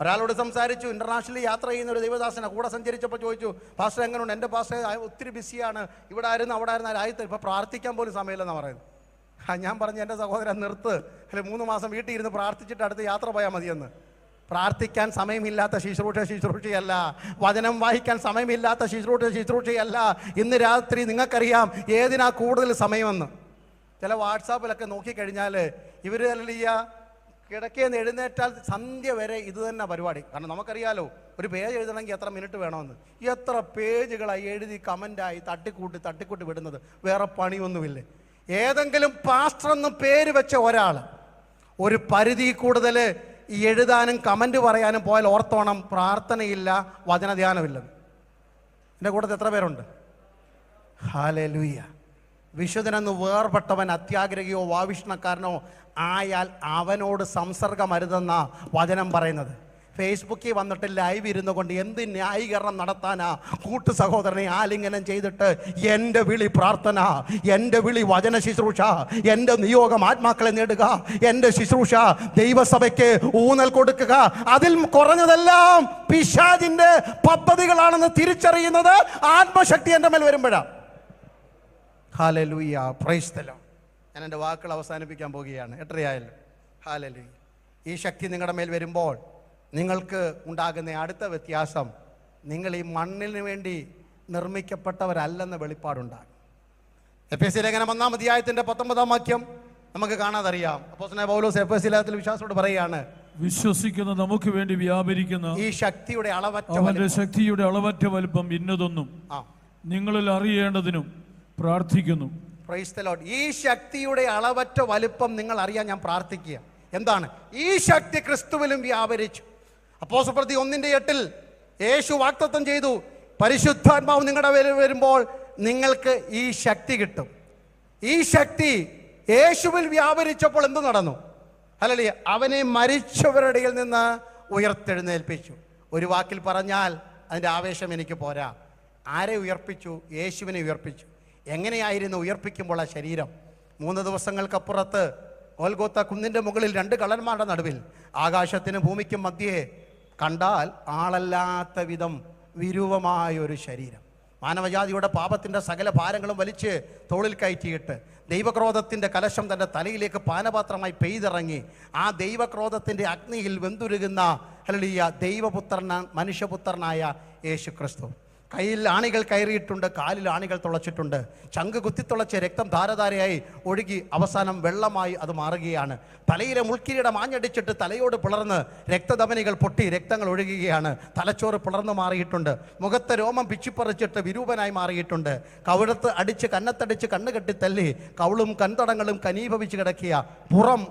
ഒരാളോട് സംസാരിച്ചു, ഇന്റർനാഷണലി യാത്ര ചെയ്യുന്ന ഒരു ദൈവദാസനെ കൂടെ സഞ്ചരിച്ചപ്പോൾ ചോദിച്ചു, പാസ്റ്റർ എങ്ങനെയുണ്ട്? എൻ്റെ പാസ്റ്റർ ഒത്തിരി ബിസിയാണ്, ഇവിടെ ആയിരുന്നു അവിടെ ആയിരുന്നു, ആദ്യത്തെ ഇപ്പോൾ പ്രാർത്ഥിക്കാൻ പോലും സമയമില്ലെന്നാണ് പറയുന്നത്. ഞാൻ പറഞ്ഞു, എൻ്റെ സഹോദരൻ നിർത്ത്, അല്ലെ 3 മാസം വീട്ടിൽ ഇരുന്ന് പ്രാർത്ഥിച്ചിട്ട് അടുത്ത് യാത്ര പോയാൽ മതിയെന്ന്. പ്രാർത്ഥിക്കാൻ സമയമില്ലാത്ത ശുശ്രൂഷയല്ല. വചനം വായിക്കാൻ സമയമില്ലാത്ത ശുശ്രൂഷയല്ല. ഇന്ന് രാത്രി നിങ്ങൾക്കറിയാം ഏതിനാ കൂടുതൽ സമയമെന്ന്. ചില വാട്സാപ്പിലൊക്കെ നോക്കിക്കഴിഞ്ഞാൽ ഇവർ കിടക്കേന്ന് എഴുന്നേറ്റാൽ സന്ധ്യ വരെ ഇത് തന്നെ പരിപാടി. കാരണം നമുക്കറിയാലോ ഒരു പേജ് എഴുതണമെങ്കിൽ എത്ര മിനിറ്റ് വേണമെന്ന്. എത്ര പേജുകളായി എഴുതി കമൻ്റായി തട്ടിക്കൂട്ടി വിടുന്നത്. വേറെ പണിയൊന്നുമില്ലേ? ഏതെങ്കിലും പാസ്റ്റർ എന്ന് പേര് വെച്ച ഒരാൾ ഒരു പരിധി കൂടുതൽ എഴുതാനും കമൻറ്റ് പറയാനും പോയാൽ ഓർത്തോണം, പ്രാർത്ഥനയില്ല, വചനധ്യാനമില്ലെന്ന്. എൻ്റെ കൂട്ടത്തിൽ എത്ര പേരുണ്ട്? ഹല്ലേലൂയ. വിശുദ്ധനെന്ന് വേർപെട്ടവൻ അത്യാഗ്രഹിയോ വാവിഷ്ണക്കാരനോ ആയാൽ അവനോട് സംസർഗമരുതെന്ന വചനം പറയുന്നത്. ഫേസ്ബുക്കിൽ വന്നിട്ട് ലൈവ് ഇരുന്നു കൊണ്ട് എന്ത് ന്യായീകരണം നടത്താനാ? കൂട്ടു സഹോദരനെ ആലിംഗനം ചെയ്തിട്ട് എൻ്റെ വിളി പ്രാർത്ഥന, എൻ്റെ വിളി വചന ശുശ്രൂഷ, എൻ്റെ നിയോഗം ആത്മാക്കളെ നേടുക, എൻ്റെ ശുശ്രൂഷ ദൈവസഭയ്ക്ക് ഊന്നൽ കൊടുക്കുക. അതിൽ കുറഞ്ഞതെല്ലാം പിശാചിൻ്റെ പദ്ധതികളാണെന്ന് തിരിച്ചറിയുന്നത് ആത്മശക്തി എൻ്റെ മേൽ വരുമ്പോഴാണ്. ഹല്ലേലൂയ. Praise the Lord. ഞാൻ എൻ്റെ വാക്കുകൾ അവസാനിപ്പിക്കാൻ പോവുകയാണ്. 8:30 ഹല്ലേലൂയ. ഈ ശക്തി നിങ്ങളുടെ മേൽ വരുമ്പോൾ നിങ്ങൾക്ക് ഉണ്ടാകുന്ന അടുത്ത വ്യത്യാസം, നിങ്ങൾ ഈ മണ്ണിന് വേണ്ടി നിർമ്മിക്കപ്പെട്ടവരല്ലെന്ന വെളിപ്പാടുണ്ടാകും. എഫെസ്യ ലേഖനം 1-ാം അധ്യായത്തിൻ്റെ 19-ാം വാക്യം നമുക്ക് കാണാതറിയാം. അപ്പോസ്തലനായ പൗലോസ് എഫെസ്യ ലേഖനത്തിൽ വിശ്വാസത്തോട് പറയുകയാണ്, വിശ്വസിക്കുന്ന നമുക്ക് വേണ്ടി വ്യാപരിക്കുന്ന ഈ ശക്തിയുടെ അവന്റെ ശക്തിയുടെ അളവറ്റ വലുപ്പം ഇന്നതൊന്നും നിങ്ങളിൽ അറിയേണ്ടതിനും പ്രാർത്ഥിക്കുന്നു. Price the Lord. ഈ ശക്തിയുടെ അളവറ്റ വലുപ്പം നിങ്ങൾ അറിയാൻ ഞാൻ പ്രാർത്ഥിക്കുക. എന്താണ് ഈ ശക്തി? ക്രിസ്തുവിലും വ്യാപരിച്ചു. അപ്പോസ്തലപ്രവൃത്തി 1:8 യേശു വാഗ്ദത്തം ചെയ്തു, പരിശുദ്ധാത്മാവ് നിങ്ങളുടെ മേൽ വരുമ്പോൾ നിങ്ങൾക്ക് ഈ ശക്തി കിട്ടും. ഈ ശക്തി യേശുവിൽ വ്യാപരിച്ചപ്പോൾ എന്ത് നടന്നു? ഹല്ലേലൂയ. അവനെ മരിച്ചവരുടെ ഇടയിൽ നിന്ന് ഉയർത്തെഴുന്നേൽപ്പിച്ചു. ഒരു വാക്കിൽ പറഞ്ഞാൽ അതിൻ്റെ ആവേശം എനിക്ക് പോരാ. ആരെ ഉയർപ്പിച്ചു? യേശുവിനെ ഉയർപ്പിച്ചു. എങ്ങനെയായിരുന്നു ഉയർപ്പിക്കുമ്പോൾ ആ ശരീരം? 3 ദിവസങ്ങൾക്കപ്പുറത്ത് ഗോൽഗോത്ത കുന്നിൻ്റെ മുകളിൽ 2 കള്ളന്മാരുടെ നടുവിൽ ആകാശത്തിനും ഭൂമിക്കും മധ്യേ കണ്ടാൽ ആളല്ലാത്ത വിധം വിരൂപമായൊരു ശരീരം. മാനവജാതിയുടെ പാപത്തിൻ്റെ സകല ഭാരങ്ങളും വലിച്ച് തോളിൽ കയറ്റിയിട്ട് ദൈവക്രോധത്തിൻ്റെ കലശം തൻ്റെ തലയിലേക്ക് പാനപാത്രമായി പെയ്തിറങ്ങി ആ ദൈവക്രോധത്തിൻ്റെ അഗ്നിയിൽ വെന്തുരുകുന്ന ഹല്ലേലൂയ ദൈവപുത്രൻ, മനുഷ്യപുത്രനായ യേശു ക്രിസ്തു. കയ്യിൽ ആണികൾ കയറിയിട്ടുണ്ട്, കാലിൽ ആണികൾ തുളച്ചിട്ടുണ്ട്. ചങ്ക് കുത്തിത്തുളച്ച് രക്തം ധാരധാരയായി ഒഴുകി അവസാനം വെള്ളമായി അത് മാറുകയാണ്. തലയിലെ മുൾക്കിരീടം ആഞ്ഞടിച്ചിട്ട് തലയോട് പിളർന്ന് രക്തധമനികൾ പൊട്ടി രക്തങ്ങൾ ഒഴുകുകയാണ്. തലച്ചോറ് പിളർന്ന് മാറിയിട്ടുണ്ട്. മുഖത്തെ രോമം പിച്ചിപ്പറിച്ചിട്ട് വിരൂപനായി മാറിയിട്ടുണ്ട്. കവിടത്ത് അടിച്ച് കന്നത്തടിച്ച് കണ്ണുകെട്ടി തല്ലി കവിളും കൺതടങ്ങളും കനീഭവിച്ച് കിടക്കിയ പുറം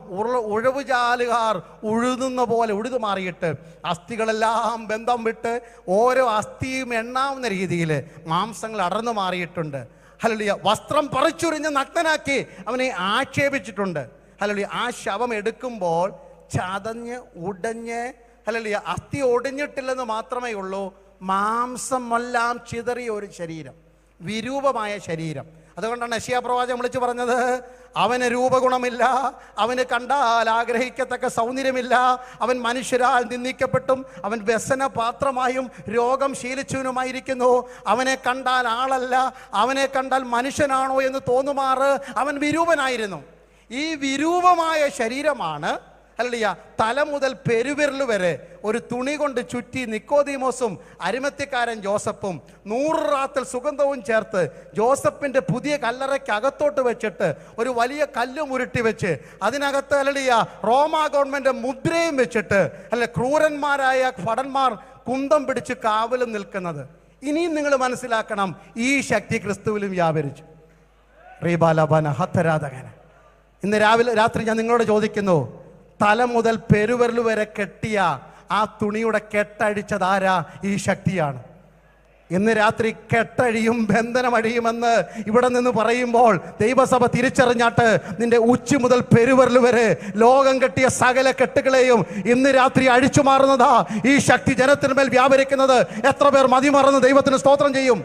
ഉഴവുചാലുകാർ ഉഴുതുന്ന പോലെ ഉഴുതു മാറിയിട്ട് അസ്ഥികളെല്ലാം ബന്ധം വിട്ട് ഓരോ അസ്ഥിയും എണ്ണാവുന്ന രീതിയിൽ മാംസങ്ങൾ അടർന്നു മാറിയിട്ടുണ്ട്. ഹല്ലേലൂയ. വസ്ത്രം പറിച്ചുരിഞ്ഞ് നഗ്നനാക്കി അവനെ ആക്ഷേപിച്ചിട്ടുണ്ട്. ഹല്ലേലൂയ. ആ ശവം എടുക്കുമ്പോൾ ചതഞ്ഞ് ഉടഞ്ഞ്, ഹല്ലേലൂയ, അസ്ഥി ഒടിഞ്ഞിട്ടില്ലെന്ന് മാത്രമേ ഉള്ളൂ, മാംസമെല്ലാം ചിതറിയ ഒരു ശരീരം, വിരൂപമായ ശരീരം. അതുകൊണ്ടാണ് യെശയ്യാ പ്രവാചകൻ വിളിച്ചു പറഞ്ഞത്, അവന് രൂപഗുണമില്ല, അവന് കണ്ടാൽ ആഗ്രഹിക്കത്തക്ക സൗന്ദര്യമില്ല, അവൻ മനുഷ്യരാൽ നിന്ദിക്കപ്പെട്ടും അവൻ വ്യസന പാത്രമായും രോഗം ശീലിച്ചവനുമായിരിക്കുന്നു. അവനെ കണ്ടാൽ ആളല്ല, അവനെ കണ്ടാൽ മനുഷ്യനാണോ എന്ന് തോന്നുമാറ് അവൻ വിരൂപനായിരുന്നു. ഈ വിരൂപമായ ശരീരമാണ്, ഹല്ലേലൂയ, തല മുതൽ പെരുവിരൽ വരെ ഒരു തുണി കൊണ്ട് ചുറ്റി നിക്കോദീമോസും അരിമത്യക്കാരൻ ജോസഫും 100 റാത്തൽ സുഗന്ധവും ചേർത്ത് ജോസഫിന്റെ പുതിയ കല്ലറയ്ക്കകത്തോട്ട് വെച്ചിട്ട് ഒരു വലിയ കല്ലും ഉരുട്ടി വെച്ച് അതിനകത്ത്, ഹല്ലേലൂയ, റോമാ ഗവൺമെന്റ് മുദ്രയും വെച്ചിട്ട്, അല്ലെ, ക്രൂരന്മാരായ ഭടന്മാർ കുന്തം പിടിച്ച് കാവലും നിൽക്കുന്നത്. ഇനിയും നിങ്ങൾ മനസ്സിലാക്കണം, ഈ ശക്തി ക്രിസ്തുവിലും വ്യാപരിച്ചു. റീബാലബന ഹത്തരാധകന. ഇന്ന് രാത്രി ഞാൻ നിങ്ങളോട് ചോദിക്കുന്നു, തല മുതൽ പെരുവിരൽ വരെ കെട്ടിയ ആ തുണിയുടെ കെട്ടഴിച്ചതാരാ? ഈ ശക്തിയാണ്. ഇന്ന് രാത്രി കെട്ടഴിയും ബന്ധനമഴിയുമെന്ന് ഇവിടെ നിന്ന് പറയുമ്പോൾ ദൈവസഭ തിരിച്ചറിഞ്ഞാട്ട് നിന്റെ ഉച്ചി മുതൽ പെരുവിരൽ വരെ ലോകം കെട്ടിയ സകല കെട്ടുകളെയും ഇന്ന് രാത്രി അഴിച്ചു മാറുന്നതാ ഈ ശക്തി ജനത്തിന്മേൽ വ്യാപരിക്കുന്നത്. എത്ര പേർ മതിമറന്ന് ദൈവത്തിന് സ്തോത്രം ചെയ്യും?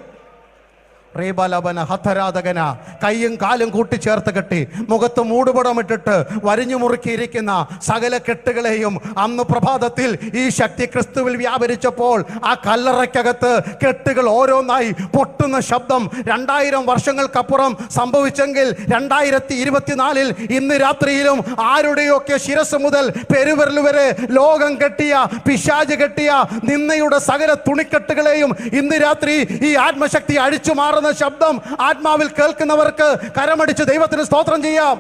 റീബാലബന ഹത്തരാധകന. കയ്യും കാലും കൂട്ടിച്ചേർത്ത് കെട്ടി മുഖത്ത് മൂടുപടമിട്ടിട്ട് വരിഞ്ഞു മുറുക്കിയിരിക്കുന്ന സകല കെട്ടുകളെയും അന്ന് പ്രഭാതത്തിൽ ഈ ശക്തി ക്രിസ്തുവിൽ വ്യാപരിച്ചപ്പോൾ ആ കല്ലറയ്ക്കകത്ത് കെട്ടുകൾ ഓരോന്നായി പൊട്ടുന്ന ശബ്ദം 2000 വർഷങ്ങൾക്കപ്പുറം സംഭവിച്ചെങ്കിൽ 2024 ഇന്ന് രാത്രിയിലും ആരുടെയൊക്കെ ശിരസ് മുതൽ പെരുവിരൽ വരെ ലോകം കെട്ടിയ, പിശാച് കെട്ടിയ നിന്നയുടെ സകല തുണിക്കെട്ടുകളെയും ഇന്ന് രാത്രി ഈ ആത്മശക്തി അഴിച്ചു മാറുന്ന ശബ്ദം ആത്മാവിൽ കേൾക്കുന്നവർക്ക് കരമടിച്ച് ദൈവത്തിന് സ്തോത്രം ചെയ്യാം.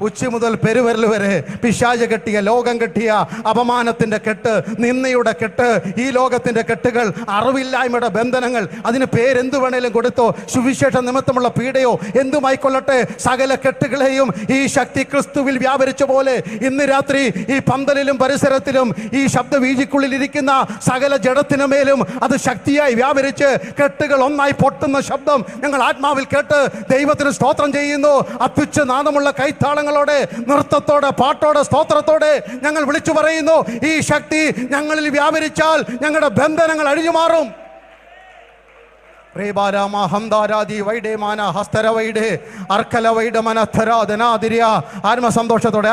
ഉച്ചി മുതൽ പെരുവിരൽ വരെ പിശാച് കെട്ടിയ, ലോകം കെട്ടിയ അപമാനത്തിന്റെ കെട്ട്, നിന്നയുടെ കെട്ട്, ഈ ലോകത്തിന്റെ കെട്ടുകൾ, അറിവില്ലായ്മയുടെ ബന്ധനങ്ങൾ, അതിന് പേരെന്തു വേണേലും കൊടുത്തോ, സുവിശേഷ നിമിത്തമുള്ള പീഡയോ എന്തുമായിക്കൊള്ളട്ടെ, സകല കെട്ടുകളെയും ഈ ശക്തി ക്രിസ്തുവിൽ വ്യാപരിച്ച പോലെ ഇന്ന് രാത്രി ഈ പന്തലിലും പരിസരത്തിലും ഈ ശബ്ദവീജിക്കുള്ളിൽ ഇരിക്കുന്ന സകല ജഡത്തിനു മേലും അത് ശക്തിയായി വ്യാപരിച്ച് കെട്ടുകൾ ഒന്നായി പൊട്ടുന്ന ശബ്ദം ഞങ്ങൾ ആത്മാവിൽ കേട്ട് ദൈവത്തിന് സ്തോത്രം ചെയ്യുന്നു. അത്യുച്ച നാദമുള്ള കൈത്താളങ്ങളോടെ, നൃത്തത്തോടെ, പാട്ടോടെ, സ്തോത്രത്തോടെ ഞങ്ങൾ വിളിച്ചു പറയുന്നു, ഈ ശക്തി ഞങ്ങളിൽ വ്യാപരിച്ചാൽ ഞങ്ങളുടെ ബന്ധനങ്ങൾ അഴിഞ്ഞു മാറും. ആത്മസന്തോഷത്തോടെ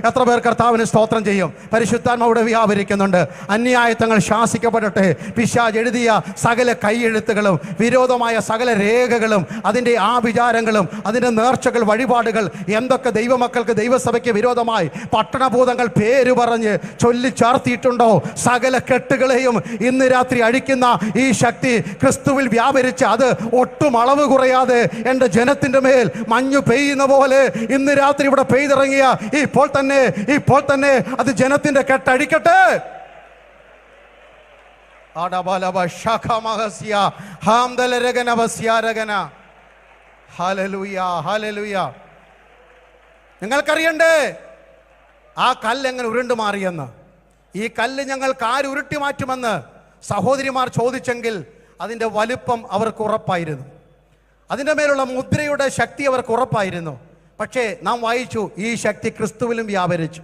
എത്ര പേർ കർത്താവിന് സ്തോത്രം ചെയ്യും? പരിശുദ്ധാത്മാവിടെ വ്യാപരിക്കുന്നുണ്ട്. അന്യായത്തങ്ങൾ ശാസിക്കപ്പെടട്ടെ. പിശാച് എഴുതിയ സകല കൈയെഴുത്തുകളും, വിരോധമായ സകല രേഖകളും, അതിൻ്റെ ആഭിചാരങ്ങളും, അതിൻ്റെ നേർച്ചകൾ, വഴിപാടുകൾ, എന്തൊക്കെ ദൈവമക്കൾക്ക്, ദൈവസഭയ്ക്ക് വിരോധമായി പട്ടണഭൂതങ്ങൾ പേര് പറഞ്ഞ് ചൊല്ലിച്ചാർത്തിയിട്ടുണ്ടോ, സകല കെട്ടുകളെയും ഇന്ന് രാത്രി അഴിക്കുന്ന ഈ ശക്തി ക്രിസ്തുവിൽ വ്യാപരിച്ച് അത് ഒട്ടും അളവ് കുറയാതെ എൻ്റെ ജനത്തിൻ്റെ മേൽ മഞ്ഞു പെയ്യുന്ന പോലെ ഇന്ന് രാത്രി ഇവിടെ പെയ്തിറങ്ങിയ ഇപ്പോൾ തന്നെ അത് ജനത്തിൻ്റെ കെട്ടഴിക്കട്ടെ. നിങ്ങൾക്കറിയണ്ടേ ആ കല്ല് എങ്ങനെ ഉരുണ്ടു മാറിയെന്ന്? ഈ കല്ല് ഞങ്ങൾക്ക് ആര് ഉരുട്ടി മാറ്റുമെന്ന് സഹോദരിമാർ ചോദിച്ചെങ്കിൽ അതിൻ്റെ വലുപ്പം അവർക്ക് ഉറപ്പായിരുന്നു, അതിൻ്റെ മേലുള്ള മുദ്രയുടെ ശക്തി അവർക്ക് ഉറപ്പായിരുന്നു. പക്ഷേ നാം വായിച്ചു, ഈ ശക്തി ക്രിസ്തുവിലും വ്യാപരിച്ചു.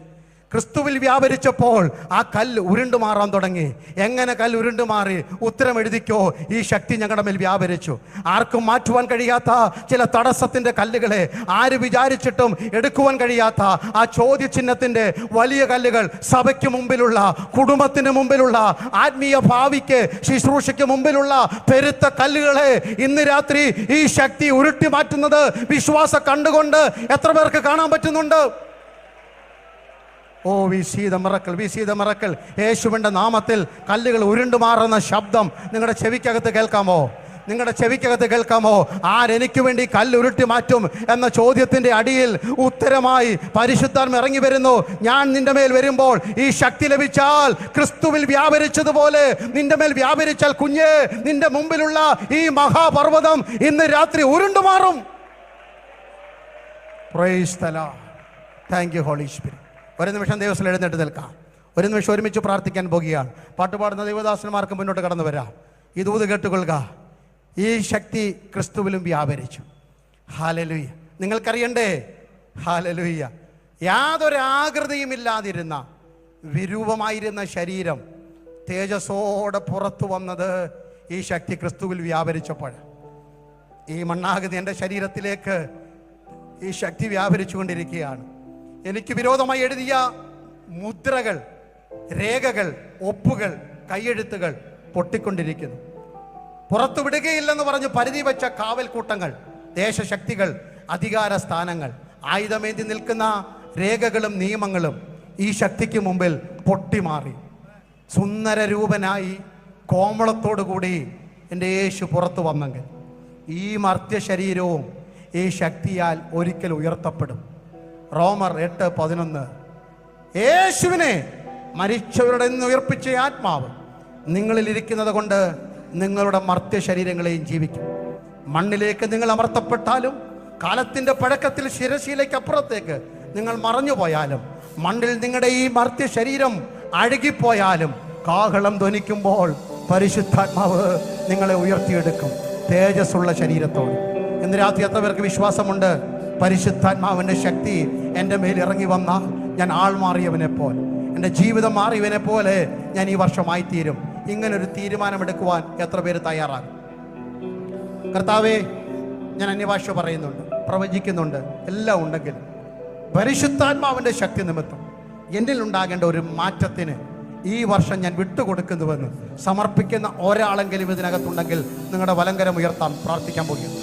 ക്രിസ്തുവിൽ വ്യാപരിച്ചപ്പോൾ ആ കല്ല് ഉരുണ്ടു മാറാൻ തുടങ്ങി. എങ്ങനെ കല്ല് ഉരുണ്ടു മാറി? ഉത്തരം എഴുതിക്കോ, ഈ ശക്തി ഞങ്ങളുടെ മേൽ വ്യാപരിച്ചു. ആർക്കും മാറ്റുവാൻ കഴിയാത്ത ചില തടസ്സത്തിൻ്റെ കല്ലുകളെ, ആര് വിചാരിച്ചിട്ടും എടുക്കുവാൻ കഴിയാത്ത ആ ചോദ്യചിഹ്നത്തിൻ്റെ വലിയ കല്ലുകൾ, സഭയ്ക്ക് മുമ്പിലുള്ള, കുടുംബത്തിന് മുമ്പിലുള്ള, ആത്മീയ ഭാവിക്ക്, ശുശ്രൂഷയ്ക്ക് മുമ്പിലുള്ള പെരുത്ത കല്ലുകളെ ഇന്ന് രാത്രി ഈ ശക്തി ഉരുട്ടി മാറ്റുന്നത് വിശ്വാസം കണ്ടുകൊണ്ട് എത്ര പേർക്ക് കാണാൻ പറ്റുന്നുണ്ട്? Oh we see the miracle, we see the miracle. യേശുവിൻ്റെ നാമത്തിൽ കല്ലുകൾ ഉരുണ്ടുമാറുന്ന ശബ്ദം നിങ്ങളുടെ ചെവിക്കകത്ത് കേൾക്കാമോ? നിങ്ങളുടെ ചെവിക്കകത്ത് കേൾക്കാമോ? ആരെനിക്ക് വേണ്ടി കല്ലുരുട്ടി മാറ്റും എന്ന ചോദ്യത്തിൻ്റെ അടിയിൽ ഉത്തരമായി പരിശുദ്ധാത്മ ഇറങ്ങി വരുന്നു. ഞാൻ നിന്റെ മേൽ വരുമ്പോൾ ഈ ശക്തി ലഭിച്ചാൽ ക്രിസ്തുവിൽ വ്യാപരിച്ചതുപോലെ നിന്റെ മേൽ വ്യാപരിച്ചാൽ കുഞ്ഞേ, നിന്റെ മുമ്പിലുള്ള ഈ മഹാപർവ്വതം ഇന്ന് രാത്രി ഉരുണ്ടുമാറും. Praise the Lord. Thank you Holy Spirit. ഒരു നിമിഷം ദൈവത്തിൽ എഴുന്നേറ്റ് നിൽക്കാം. ഒരു നിമിഷം ഒരുമിച്ച് പ്രാർത്ഥിക്കാൻ പോകുകയാണ്. പാട്ടുപാടുന്ന ദൈവദാസന്മാർക്ക് മുന്നോട്ട് കടന്നു വരാം. ഈ ദൂത് കേട്ടുകൊള്ളുക. ഈ ശക്തി ക്രിസ്തുവിലും വ്യാപരിച്ചു. ഹല്ലേലൂയ. നിങ്ങൾക്കറിയണ്ടേ? ഹല്ലേലൂയ. യാതൊരു ആകൃതിയും ഇല്ലാതിരുന്ന വിരൂപമായിരുന്ന ശരീരം തേജസ്സോടെ പുറത്തു വന്നത് ഈ ശക്തി ക്രിസ്തുവിൽ വ്യാപരിച്ചപ്പോൾ. ഈ മണ്ണാകൃതി എൻ്റെ ശരീരത്തിലേക്ക് ഈ ശക്തി വ്യാപരിച്ചു കൊണ്ടിരിക്കുകയാണ്. എനിക്ക് വിരോധമായി എഴുതിയ മുദ്രകൾ, രേഖകൾ, ഒപ്പുകൾ, കൈയെഴുത്തുകൾ പൊട്ടിക്കൊണ്ടിരിക്കുന്നു. പുറത്തു വിടുകയില്ലെന്ന് പറഞ്ഞ് പരിധി വെച്ച കാവൽക്കൂട്ടങ്ങൾ, ദേശശക്തികൾ, അധികാര സ്ഥാനങ്ങൾ, ആയുധമേന്തി നിൽക്കുന്ന രേഖകളും നിയമങ്ങളും ഈ ശക്തിക്ക് മുമ്പിൽ പൊട്ടിമാറി. സുന്ദര രൂപനായി കോമളത്തോടു കൂടി എൻ്റെ യേശു പുറത്തു വന്നെങ്കിൽ ഈ മർത്യ ശരീരവും ഈ ശക്തിയാൽ ഒരിക്കൽ ഉയർത്തപ്പെടും. റോമർ 8:11. യേശുവിനെ മരിച്ചവരുടെ നിന്ന് ഉയർപ്പിച്ച ആത്മാവ് നിങ്ങളിൽ ഇരിക്കുന്നത് കൊണ്ട് നിങ്ങളുടെ മർത്യ ശരീരങ്ങളെയും ജീവിക്കും. മണ്ണിലേക്ക് നിങ്ങൾ അമർത്തപ്പെട്ടാലും കാലത്തിൻ്റെ പഴക്കത്തിൽ ശിരശീലയ്ക്ക് അപ്പുറത്തേക്ക് നിങ്ങൾ മറഞ്ഞു പോയാലും മണ്ണിൽ നിങ്ങളുടെ ഈ മർത്യ ശരീരം അഴുകിപ്പോയാലും കാഹളം ധ്വനിക്കുമ്പോൾ പരിശുദ്ധാത്മാവ് നിങ്ങളെ ഉയർത്തിയെടുക്കും തേജസ്സുള്ള ശരീരത്തോട്. ഇന്ന് രാത്രി എത്ര പേർക്ക് വിശ്വാസമുണ്ട്? പരിശുദ്ധാത്മാവിൻ്റെ ശക്തി എൻ്റെ മേൽ ഇറങ്ങി വന്നാൽ ഞാൻ ആൾ മാറിയവനെ പോലെ, എൻ്റെ ജീവിതം മാറിയവനെ പോലെ ഞാൻ ഈ വർഷമായി തീരും. ഇങ്ങനൊരു തീരുമാനമെടുക്കുവാൻ എത്ര പേര് തയ്യാറാകും? കർത്താവേ, ഞാൻ അന്യഭാഷ പറയുന്നുണ്ട്, പ്രവചിക്കുന്നുണ്ട്, എല്ലാം ഉണ്ടെങ്കിൽ പരിശുദ്ധാത്മാവിൻ്റെ ശക്തി നിമിത്തം എന്നിൽ ഉണ്ടാകേണ്ട ഒരു മാറ്റത്തിന് ഈ വർഷം ഞാൻ വിട്ടുകൊടുക്കുന്നുവെന്ന് സമർപ്പിക്കുന്ന ഒരാളെങ്കിലും ഇതിനകത്തുണ്ടെങ്കിൽ നിങ്ങളുടെ വലങ്കരം ഉയർത്താൻ പ്രാർത്ഥിക്കാൻ പോകുന്നു.